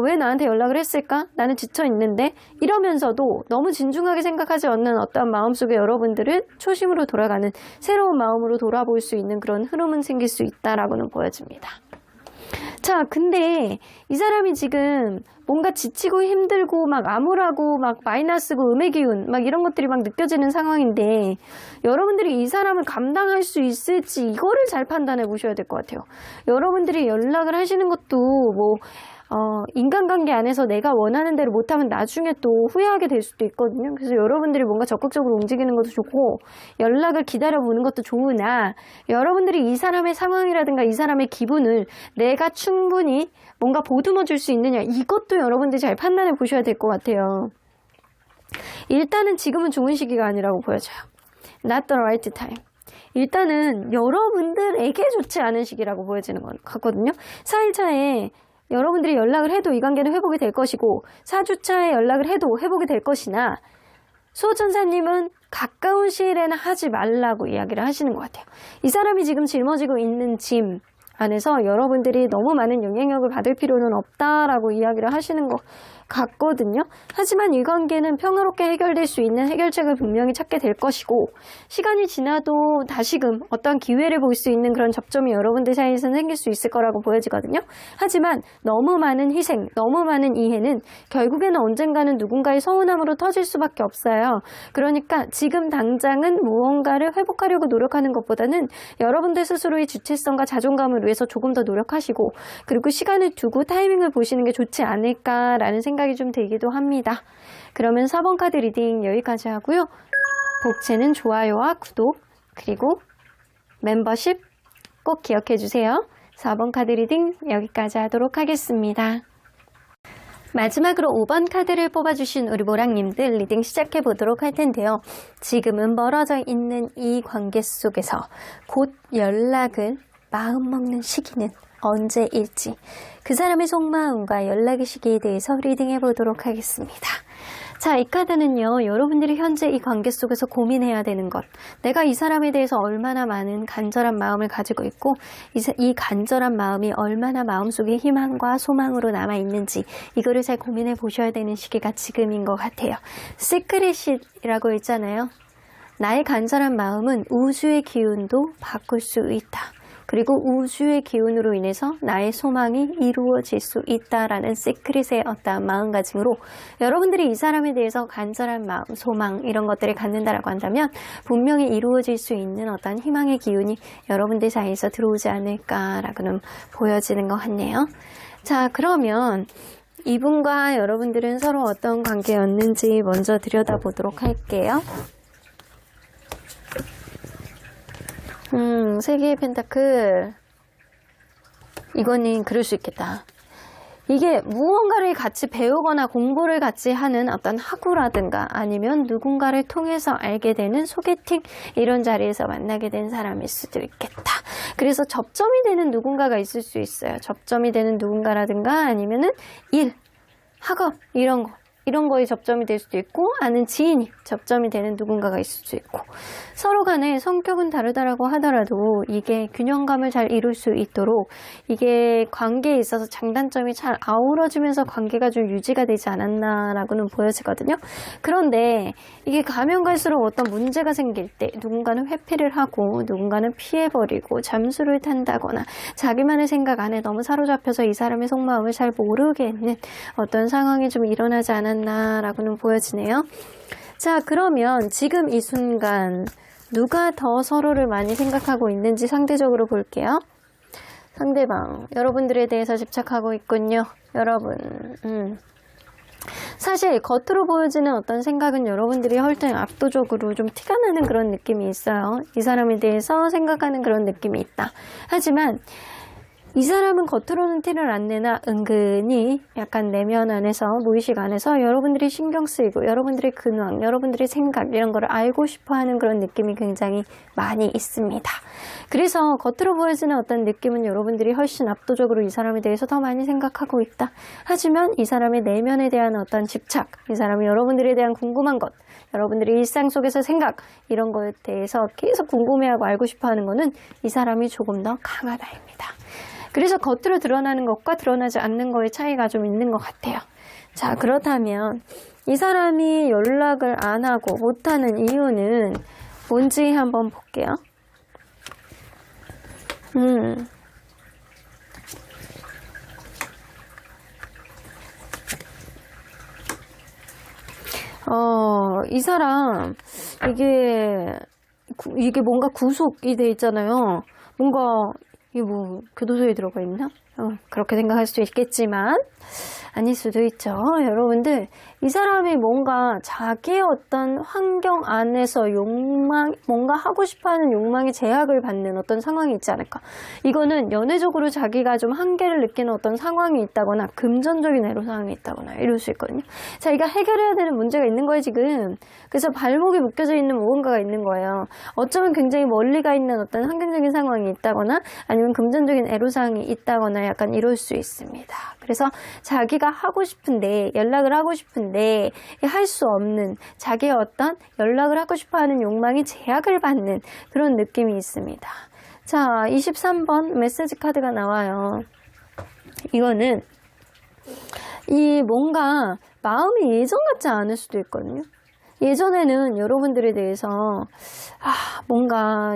왜 나한테 연락을 했을까? 나는 지쳐 있는데 이러면서도 너무 진중하게 생각하지 않는 어떤 마음속에 여러분들은 초심으로 돌아가는 새로운 마음으로 돌아볼 수 있는 그런 흐름은 생길 수 있다라고는 보여집니다. 자, 근데 이 사람이 지금 뭔가 지치고 힘들고 막 암울하고 막 마이너스고 음의 기운 막 이런 것들이 막 느껴지는 상황인데 여러분들이 이 사람을 감당할 수 있을지 이거를 잘 판단해 보셔야 될 것 같아요. 여러분들이 연락을 하시는 것도 뭐 인간관계 안에서 내가 원하는 대로 못하면 나중에 또 후회하게 될 수도 있거든요. 그래서 여러분들이 뭔가 적극적으로 움직이는 것도 좋고 연락을 기다려보는 것도 좋으나 여러분들이 이 사람의 상황이라든가 이 사람의 기분을 내가 충분히 뭔가 보듬어 줄 수 있느냐 이것도 여러분들이 잘 판단해 보셔야 될 것 같아요. 일단은 지금은 좋은 시기가 아니라고 보여져요. Not the right time. 일단은 여러분들에게 좋지 않은 시기라고 보여지는 것 같거든요. 4일차에 여러분들이 연락을 해도 이 관계는 회복이 될 것이고 4주차에 연락을 해도 회복이 될 것이나 수호천사님은 가까운 시일에는 하지 말라고 이야기를 하시는 것 같아요. 이 사람이 지금 짊어지고 있는 짐 안에서 여러분들이 너무 많은 영향력을 받을 필요는 없다라고 이야기를 하시는 것 같거든요. 하지만 이 관계는 평화롭게 해결될 수 있는 해결책을 분명히 찾게 될 것이고 시간이 지나도 다시금 어떤 기회를 볼 수 있는 그런 접점이 여러분들 사이에서는 생길 수 있을 거라고 보여지거든요. 하지만 너무 많은 희생, 너무 많은 이해는 결국에는 언젠가는 누군가의 서운함으로 터질 수밖에 없어요. 그러니까 지금 당장은 무언가를 회복하려고 노력하는 것보다는 여러분들 스스로의 주체성과 자존감을 위해서 조금 더 노력하시고 그리고 시간을 두고 타이밍을 보시는 게 좋지 않을까라는 생각이 좀 들기도 합니다. 그러면 4번 카드 리딩 여기까지 하고요. 복채는 좋아요와 구독 그리고 멤버십 꼭 기억해 주세요. 4번 카드 리딩 여기까지 하도록 하겠습니다. 마지막으로 5번 카드를 뽑아주신 우리 모랑님들 리딩 시작해 보도록 할 텐데요. 지금은 멀어져 있는 이 관계 속에서 곧 연락을 마음먹는 시기는 언제일지 그 사람의 속마음과 연락의 시기에 대해서 리딩해 보도록 하겠습니다. 자, 이 카드는요, 여러분들이 현재 이 관계 속에서 고민해야 되는 것, 내가 이 사람에 대해서 얼마나 많은 간절한 마음을 가지고 있고 이 간절한 마음이 얼마나 마음속에 희망과 소망으로 남아있는지 이거를 잘 고민해 보셔야 되는 시기가 지금인 것 같아요. 시크릿이라고 있잖아요. 나의 간절한 마음은 우주의 기운도 바꿀 수 있다. 그리고 우주의 기운으로 인해서 나의 소망이 이루어질 수 있다라는 시크릿의 어떠한 마음가짐으로 여러분들이 이 사람에 대해서 간절한 마음, 소망 이런 것들을 갖는다라고 한다면 분명히 이루어질 수 있는 어떤 희망의 기운이 여러분들 사이에서 들어오지 않을까라고는 보여지는 것 같네요. 자, 그러면 이분과 여러분들은 서로 어떤 관계였는지 먼저 들여다보도록 할게요. 3개의 펜타클. 이거는 그럴 수 있겠다. 이게 무언가를 같이 배우거나 공부를 같이 하는 어떤 학우라든가 아니면 누군가를 통해서 알게 되는 소개팅 이런 자리에서 만나게 된 사람일 수도 있겠다. 그래서 접점이 되는 누군가가 있을 수 있어요. 접점이 되는 누군가라든가 아니면은 일, 학업 이런 거에 접점이 될 수도 있고 아는 지인이 접점이 되는 누군가가 있을 수 있고 서로 간에 성격은 다르다라고 하더라도 이게 균형감을 잘 이룰 수 있도록 이게 관계에 있어서 장단점이 잘 아우러지면서 관계가 좀 유지가 되지 않았나라고는 보여지거든요. 그런데 이게 가면 갈수록 어떤 문제가 생길 때 누군가는 회피를 하고 누군가는 피해버리고 잠수를 탄다거나 자기만의 생각 안에 너무 사로잡혀서 이 사람의 속마음을 잘 모르겠는 어떤 상황이 좀 일어나지 않았나라고는 보여지네요. 자, 그러면 지금 이 순간 누가 더 서로를 많이 생각하고 있는지 상대적으로 볼게요. 상대방, 여러분들에 대해서 집착하고 있군요. 여러분, 사실 겉으로 보여지는 어떤 생각은 여러분들이 훨씬 압도적으로 좀 티가 나는 그런 느낌이 있어요. 이 사람에 대해서 생각하는 그런 느낌이 있다. 하지만 이 사람은 겉으로는 티를 안 내나 은근히 약간 내면 안에서 무의식 안에서 여러분들이 신경 쓰이고 여러분들의 근황, 여러분들의 생각 이런 거를 알고 싶어하는 그런 느낌이 굉장히 많이 있습니다. 그래서 겉으로 보여지는 어떤 느낌은 여러분들이 훨씬 압도적으로 이 사람에 대해서 더 많이 생각하고 있다. 하지만 이 사람의 내면에 대한 어떤 집착, 이 사람이 여러분들에 대한 궁금한 것, 여러분들의 일상 속에서 생각 이런 거에 대해서 계속 궁금해하고 알고 싶어하는 거는 이 사람이 조금 더 강하다입니다. 그래서 겉으로 드러나는 것과 드러나지 않는 거의 차이가 좀 있는 것 같아요. 자, 그렇다면 이 사람이 연락을 안 하고 못하는 이유는 뭔지 한번 볼게요. 이 사람 이게 뭔가 구속이 돼 있잖아요. 뭔가 이게 뭐 교도소에 들어가 있나? 그렇게 생각할 수도 있겠지만 아닐 수도 있죠. 여러분들 이 사람이 뭔가 자기의 어떤 환경 안에서 뭔가 하고 싶어하는 욕망의 제약을 받는 어떤 상황이 있지 않을까. 이거는 연애적으로 자기가 좀 한계를 느끼는 어떤 상황이 있다거나 금전적인 애로사항이 있다거나 이럴 수 있거든요. 자기가 해결해야 되는 문제가 있는 거예요 지금. 그래서 발목이 묶여져 있는 무언가가 있는 거예요. 어쩌면 굉장히 멀리 가 있는 어떤 환경적인 상황이 있다거나 아니면 금전적인 애로사항이 있다거나 약간 이럴 수 있습니다. 그래서 자기가 하고 싶은데 연락을 하고 싶은데 할 수 없는 자기의 어떤 연락을 하고 싶어하는 욕망이 제약을 받는 그런 느낌이 있습니다. 자, 23번 메시지 카드가 나와요. 이거는 이 뭔가 마음이 예전 같지 않을 수도 있거든요. 예전에는 여러분들에 대해서 뭔가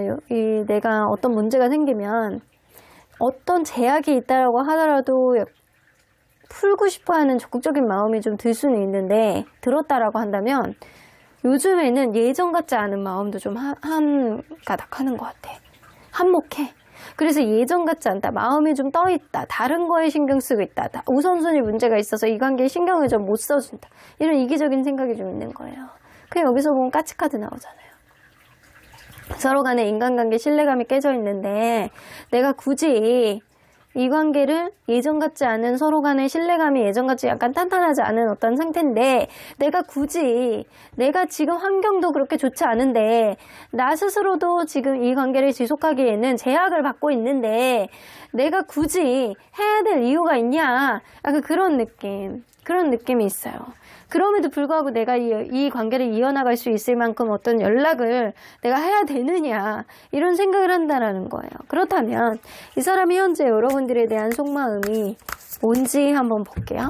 내가 어떤 문제가 생기면 어떤 제약이 있다라고 하더라도 풀고 싶어하는 적극적인 마음이 좀 들 수는 있는데, 들었다라고 한다면 요즘에는 예전 같지 않은 마음도 좀 한가닥 하는 것 같아. 한몫해. 그래서 예전 같지 않다. 마음이 좀 떠있다. 다른 거에 신경 쓰고 있다. 우선순위 문제가 있어서 이 관계에 신경을 좀 못 써준다. 이런 이기적인 생각이 좀 있는 거예요. 그냥 여기서 보면 까치카드 나오잖아요. 서로 간에 인간관계 신뢰감이 깨져 있는데 내가 굳이 이 관계를 예전 같지 않은, 서로 간의 신뢰감이 예전 같이 약간 탄탄하지 않은 어떤 상태인데, 내가 지금 환경도 그렇게 좋지 않은데 나 스스로도 지금 이 관계를 지속하기에는 제약을 받고 있는데 내가 굳이 해야 될 이유가 있냐, 약간 그런 느낌이 있어요. 그럼에도 불구하고 내가 이 관계를 이어나갈 수 있을 만큼 어떤 연락을 내가 해야 되느냐, 이런 생각을 한다라는 거예요. 그렇다면 이 사람이 현재 여러분들에 대한 속마음이 뭔지 한번 볼게요.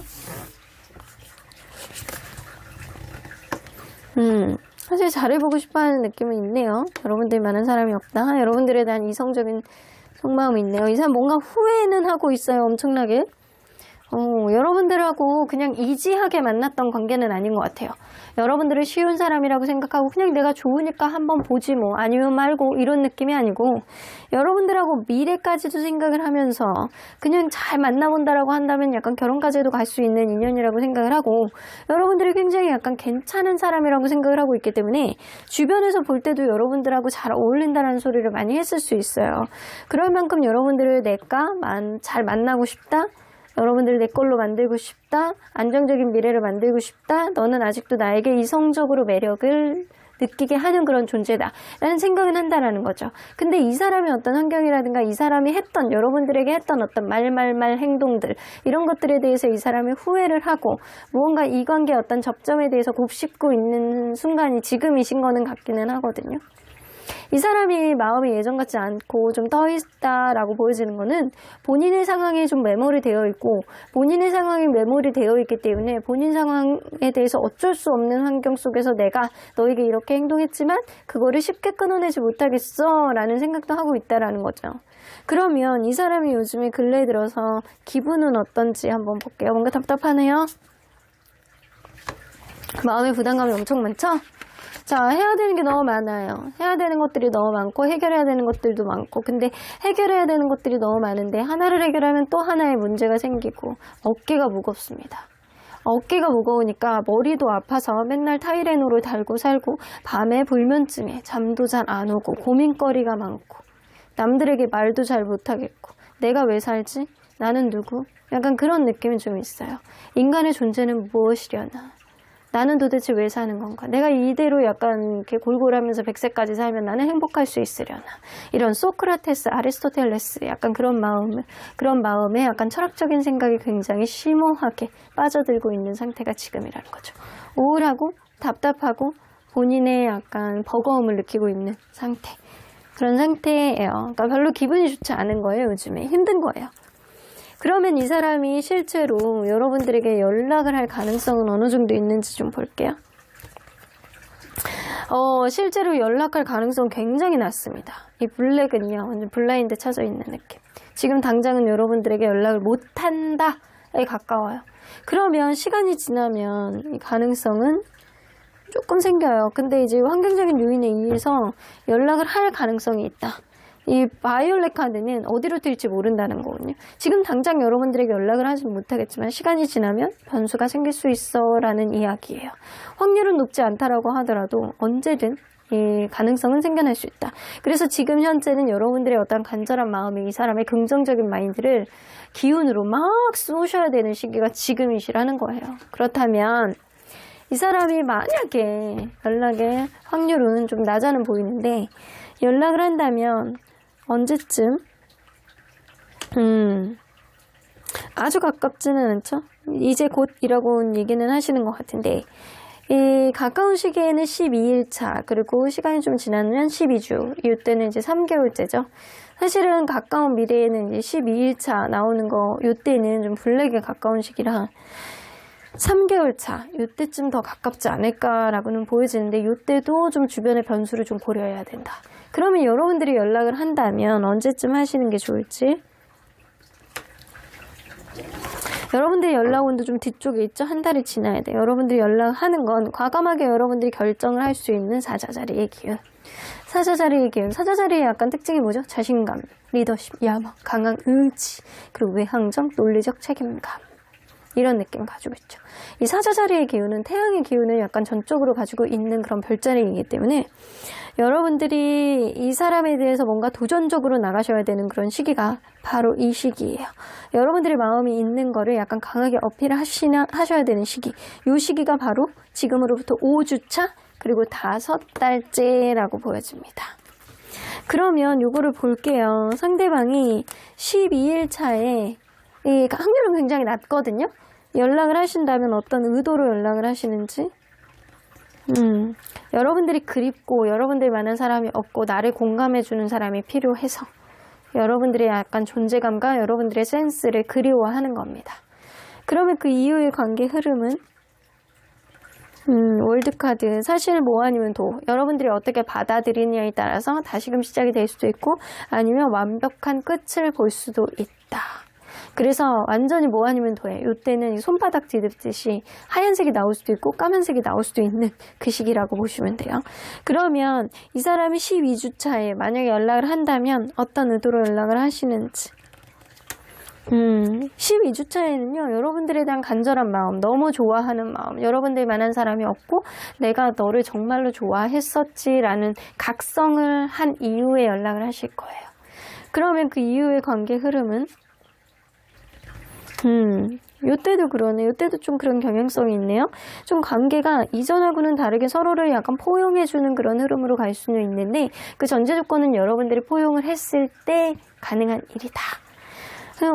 사실 잘해보고 싶어하는 느낌은 있네요. 여러분들만한 사람이 없다. 여러분들에 대한 이성적인 속마음이 있네요. 이 사람 뭔가 후회는 하고 있어요. 엄청나게. 여러분들하고 그냥 이지하게 만났던 관계는 아닌 것 같아요. 여러분들을 쉬운 사람이라고 생각하고 그냥 내가 좋으니까 한번 보지 뭐, 아니면 말고, 이런 느낌이 아니고, 여러분들하고 미래까지도 생각을 하면서 그냥 잘 만나본다라고 한다면 약간 결혼까지도 갈 수 있는 인연이라고 생각을 하고, 여러분들이 굉장히 약간 괜찮은 사람이라고 생각을 하고 있기 때문에 주변에서 볼 때도 여러분들하고 잘 어울린다는 소리를 많이 했을 수 있어요. 그럴 만큼 여러분들을 내가 잘 만나고 싶다, 여러분들 내 걸로 만들고 싶다, 안정적인 미래를 만들고 싶다, 너는 아직도 나에게 이성적으로 매력을 느끼게 하는 그런 존재다 라는 생각은 한다라는 거죠. 근데 이 사람의 어떤 환경이라든가 이 사람이 여러분들에게 했던 어떤 말 행동들, 이런 것들에 대해서 이 사람이 후회를 하고 무언가 이 관계의 어떤 접점에 대해서 곱씹고 있는 순간이 지금이신 거는 같기는 하거든요. 이 사람이 마음이 예전 같지 않고 좀 떠있다라고 보여지는 거는 본인의 상황에 좀 매몰이 되어 있고, 본인의 상황이 매몰이 되어 있기 때문에 본인 상황에 대해서 어쩔 수 없는 환경 속에서 내가 너에게 이렇게 행동했지만 그거를 쉽게 끊어내지 못하겠어 라는 생각도 하고 있다라는 거죠. 그러면 이 사람이 요즘에 근래에 들어서 기분은 어떤지 한번 볼게요. 뭔가 답답하네요. 마음의 부담감이 엄청 많죠? 자, 해야 되는 게 너무 많아요. 해야 되는 것들이 너무 많고 해결해야 되는 것들도 많고, 근데 해결해야 되는 것들이 너무 많은데 하나를 해결하면 또 하나의 문제가 생기고 어깨가 무겁습니다. 어깨가 무거우니까 머리도 아파서 맨날 타이레놀을 달고 살고, 밤에 불면증에 잠도 잘 안 오고 고민거리가 많고, 남들에게 말도 잘 못하겠고, 내가 왜 살지? 나는 누구? 약간 그런 느낌이 좀 있어요. 인간의 존재는 무엇이려나? 나는 도대체 왜 사는 건가? 내가 이대로 약간 이렇게 골골하면서 100세까지 살면 나는 행복할 수 있으려나? 이런 소크라테스, 아리스토텔레스, 약간 그런 마음에 약간 철학적인 생각이 굉장히 심오하게 빠져들고 있는 상태가 지금이라는 거죠. 우울하고 답답하고 본인의 약간 버거움을 느끼고 있는 상태. 그런 상태예요. 그러니까 별로 기분이 좋지 않은 거예요. 요즘에 힘든 거예요. 그러면 이 사람이 실제로 여러분들에게 연락을 할 가능성은 어느 정도 있는지 좀 볼게요. 실제로 연락할 가능성은 굉장히 낮습니다. 이 블랙은요, 완전 블라인드 쳐져 있는 느낌. 지금 당장은 여러분들에게 연락을 못한다에 가까워요. 그러면 시간이 지나면 이 가능성은 조금 생겨요. 근데 이제 환경적인 요인에 의해서 연락을 할 가능성이 있다. 이 바이올렛 카드는 어디로 튈지 모른다는 거거든요. 지금 당장 여러분들에게 연락을 하지 못하겠지만 시간이 지나면 변수가 생길 수 있어 라는 이야기예요. 확률은 높지 않다라고 하더라도 언제든 이 가능성은 생겨날 수 있다. 그래서 지금 현재는 여러분들의 어떤 간절한 마음이 이 사람의 긍정적인 마인드를 기운으로 막 쏘셔야 되는 시기가 지금이시라는 거예요. 그렇다면 이 사람이 만약에 연락의 확률은 좀 낮아는 보이는데, 연락을 한다면 언제쯤? 아주 가깝지는 않죠? 이제 곧이라고 얘기는 하시는 것 같은데, 이 가까운 시기에는 12일차, 그리고 시간이 좀 지나면 12주, 이때는 이제 3개월째죠. 사실은 가까운 미래에는 이제 12일차 나오는 거, 이때는 좀 블랙에 가까운 시기라 3개월 차, 이때쯤 더 가깝지 않을까라고는 보여지는데, 이때도 좀 주변의 변수를 좀 고려해야 된다. 그러면 여러분들이 연락을 한다면 언제쯤 하시는 게 좋을지? 여러분들이 연락온도 좀 뒤쪽에 있죠? 한 달이 지나야 돼요. 여러분들이 연락하는 건 과감하게 여러분들이 결정을 할 수 있는 사자자리의 기운. 사자자리의 기운. 사자자리의 약간 특징이 뭐죠? 자신감, 리더십, 야망, 강한 의지, 그리고 외향적, 논리적 책임감. 이런 느낌 가지고 있죠. 이 사자자리의 기운은 태양의 기운을 약간 전적으로 가지고 있는 그런 별자리이기 때문에 여러분들이 이 사람에 대해서 뭔가 도전적으로 나가셔야 되는 그런 시기가 바로 이 시기예요. 여러분들의 마음이 있는 거를 약간 강하게 하셔야 되는 시기. 이 시기가 바로 지금으로부터 5주차 그리고 5달째라고 보여집니다. 그러면 요거를 볼게요. 상대방이 12일 차에 이 확률은 굉장히 낮거든요. 연락을 하신다면 어떤 의도로 연락을 하시는지, 여러분들이 그립고 여러분들 많은 사람이 없고 나를 공감해주는 사람이 필요해서 여러분들의 약간 존재감과 여러분들의 센스를 그리워하는 겁니다. 그러면 그 이후의 관계 흐름은 월드카드, 사실 뭐 아니면 도, 여러분들이 어떻게 받아들이느냐에 따라서 다시금 시작이 될 수도 있고 아니면 완벽한 끝을 볼 수도 있다. 그래서 완전히 뭐 아니면 도에, 이때는 손바닥 뒤집듯이 하얀색이 나올 수도 있고 까만색이 나올 수도 있는 그 시기라고 보시면 돼요. 그러면 이 사람이 12주차에 만약에 연락을 한다면 어떤 의도로 연락을 하시는지, 12주차에는요, 여러분들에 대한 간절한 마음, 너무 좋아하는 마음, 여러분들 만한 사람이 없고 내가 너를 정말로 좋아했었지라는 각성을 한 이후에 연락을 하실 거예요. 그러면 그 이후의 관계 흐름은 요때도 그러네. 요때도 좀 그런 경향성이 있네요. 좀 관계가 이전하고는 다르게 서로를 약간 포용해주는 그런 흐름으로 갈 수는 있는데 그 전제 조건은 여러분들이 포용을 했을 때 가능한 일이다.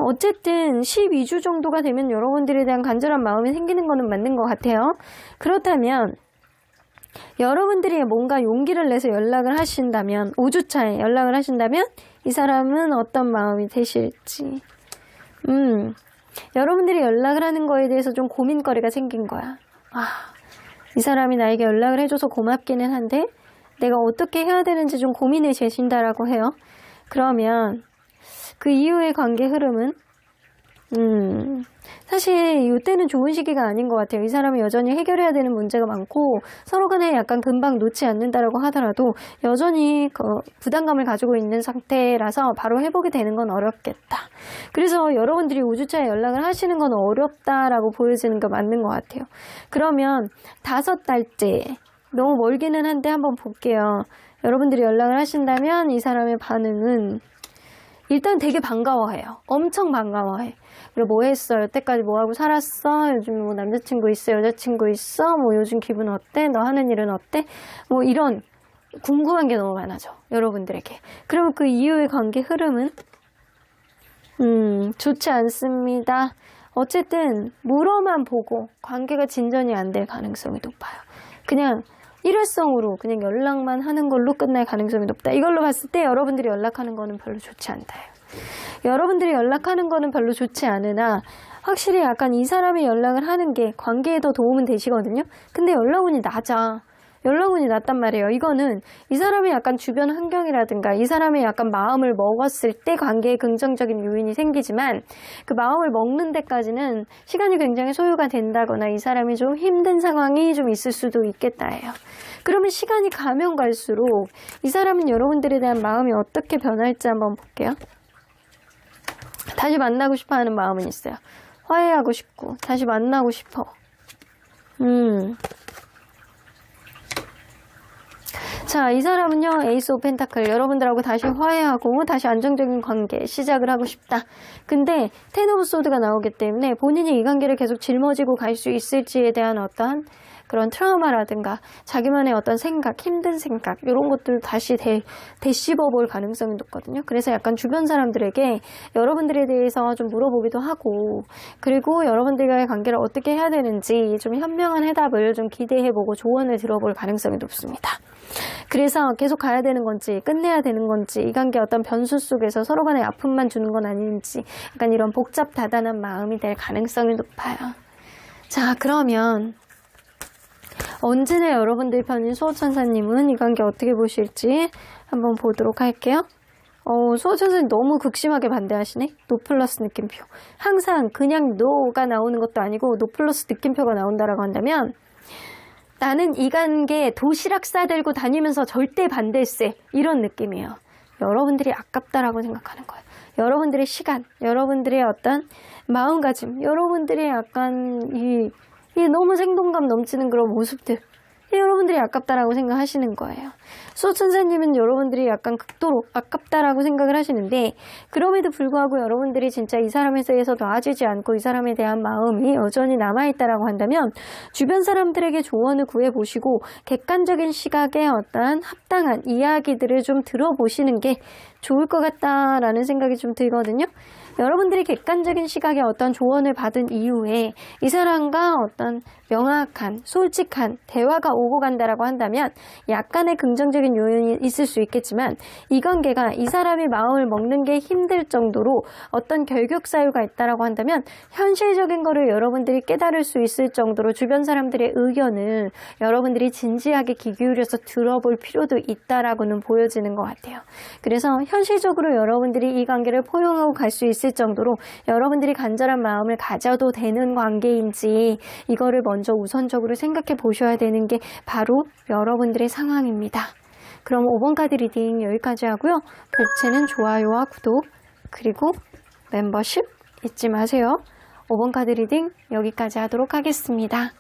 어쨌든 12주 정도가 되면 여러분들에 대한 간절한 마음이 생기는 거는 맞는 것 같아요. 그렇다면 여러분들이 뭔가 용기를 내서 연락을 하신다면, 5주차에 연락을 하신다면 이 사람은 어떤 마음이 되실지, 여러분들이 연락을 하는 거에 대해서 좀 고민거리가 생긴 거야. 이 사람이 나에게 연락을 해줘서 고맙기는 한데 내가 어떻게 해야 되는지 좀 고민해 제신다라고 해요. 그러면 그 이후의 관계 흐름은 사실 이때는 좋은 시기가 아닌 것 같아요. 이 사람이 여전히 해결해야 되는 문제가 많고 서로 간에 약간 금방 놓지 않는다라고 하더라도 여전히 그 부담감을 가지고 있는 상태라서 바로 회복이 되는 건 어렵겠다. 그래서 여러분들이 5주차에 연락을 하시는 건 어렵다라고 보여지는 게 맞는 것 같아요. 그러면 5달째, 너무 멀기는 한데 한번 볼게요. 여러분들이 연락을 하신다면 이 사람의 반응은 일단 되게 반가워해요. 엄청 반가워해. 그리고 뭐 했어? 여태까지 뭐 하고 살았어? 요즘 뭐 남자친구 있어? 여자친구 있어? 뭐 요즘 기분 어때? 너 하는 일은 어때? 뭐 이런 궁금한 게 너무 많아져. 여러분들에게. 그러면 그 이후의 관계 흐름은 좋지 않습니다. 어쨌든 물어만 보고 관계가 진전이 안 될 가능성이 높아요. 그냥 일회성으로 그냥 연락만 하는 걸로 끝날 가능성이 높다. 이걸로 봤을 때 여러분들이 연락하는 거는 별로 좋지 않다. 여러분들이 연락하는 거는 별로 좋지 않으나 확실히 약간 이 사람이 연락을 하는 게 관계에 더 도움은 되시거든요. 근데 연락운이 낮아. 연락운이 낮단 말이에요. 이거는 이 사람의 약간 주변 환경이라든가 이 사람의 약간 마음을 먹었을 때 관계에 긍정적인 요인이 생기지만 그 마음을 먹는 데까지는 시간이 굉장히 소요가 된다거나 이 사람이 좀 힘든 상황이 좀 있을 수도 있겠다예요. 그러면 시간이 가면 갈수록 이 사람은 여러분들에 대한 마음이 어떻게 변할지 한번 볼게요. 다시 만나고 싶어 하는 마음은 있어요. 화해하고 싶고 다시 만나고 싶어. 자, 이 사람은요, 에이스 오브 펜타클, 여러분들하고 다시 화해하고 다시 안정적인 관계 시작을 하고 싶다. 근데 텐 오브 소드가 나오기 때문에 본인이 이 관계를 계속 짊어지고 갈 수 있을지에 대한 어떤 그런 트라우마라든가 자기만의 어떤 생각, 힘든 생각 이런 것들 다시 되씹어볼 가능성이 높거든요. 그래서 약간 주변 사람들에게 여러분들에 대해서 좀 물어보기도 하고 그리고 여러분들과의 관계를 어떻게 해야 되는지 좀 현명한 해답을 좀 기대해보고 조언을 들어볼 가능성이 높습니다. 그래서 계속 가야 되는 건지 끝내야 되는 건지 이 관계 어떤 변수 속에서 서로 간에 아픔만 주는 건 아닌지 약간 이런 복잡다단한 마음이 될 가능성이 높아요. 자, 그러면 언제나 여러분들 편인 수호천사님은 이 관계 어떻게 보실지 한번 보도록 할게요. 수호천사님 너무 극심하게 반대하시네. 노 플러스 느낌표. 항상 그냥 노가 나오는 것도 아니고 노 플러스 느낌표가 나온다라고 한다면 나는 이 관계에 도시락 싸들고 다니면서 절대 반대세 이런 느낌이에요. 여러분들이 아깝다라고 생각하는 거예요. 여러분들의 시간, 여러분들의 어떤 마음가짐, 여러분들의 약간 이 너무 생동감 넘치는 그런 모습들 여러분들이 아깝다라고 생각하시는 거예요. 수호천사님은 여러분들이 약간 극도로 아깝다라고 생각을 하시는데 그럼에도 불구하고 여러분들이 진짜 이 사람에 대해서 놔주지 않고 이 사람에 대한 마음이 여전히 남아있다라고 한다면 주변 사람들에게 조언을 구해보시고 객관적인 시각의 어떤 합당한 이야기들을 좀 들어보시는 게 좋을 것 같다라는 생각이 좀 들거든요. 여러분들이 객관적인 시각의 어떤 조언을 받은 이후에 이 사람과 어떤 명확한 솔직한 대화가 오고 간다라고 한다면 약간의 긍정적인 요인이 있을 수 있겠지만 이 관계가 이 사람의 마음을 먹는 게 힘들 정도로 어떤 결격 사유가 있다라고 한다면 현실적인 거를 여러분들이 깨달을 수 있을 정도로 주변 사람들의 의견을 여러분들이 진지하게 귀 기울여서 들어볼 필요도 있다라고는 보여지는 것 같아요. 그래서 현실적으로 여러분들이 이 관계를 포용하고 갈 수 있을 정도로 여러분들이 간절한 마음을 가져도 되는 관계인지 이거를 먼저 우선적으로 생각해 보셔야 되는 게 바로 여러분들의 상황입니다. 그럼 5번 카드 리딩 여기까지 하고요. 복채는 좋아요와 구독 그리고 멤버십 잊지 마세요. 5번 카드 리딩 여기까지 하도록 하겠습니다.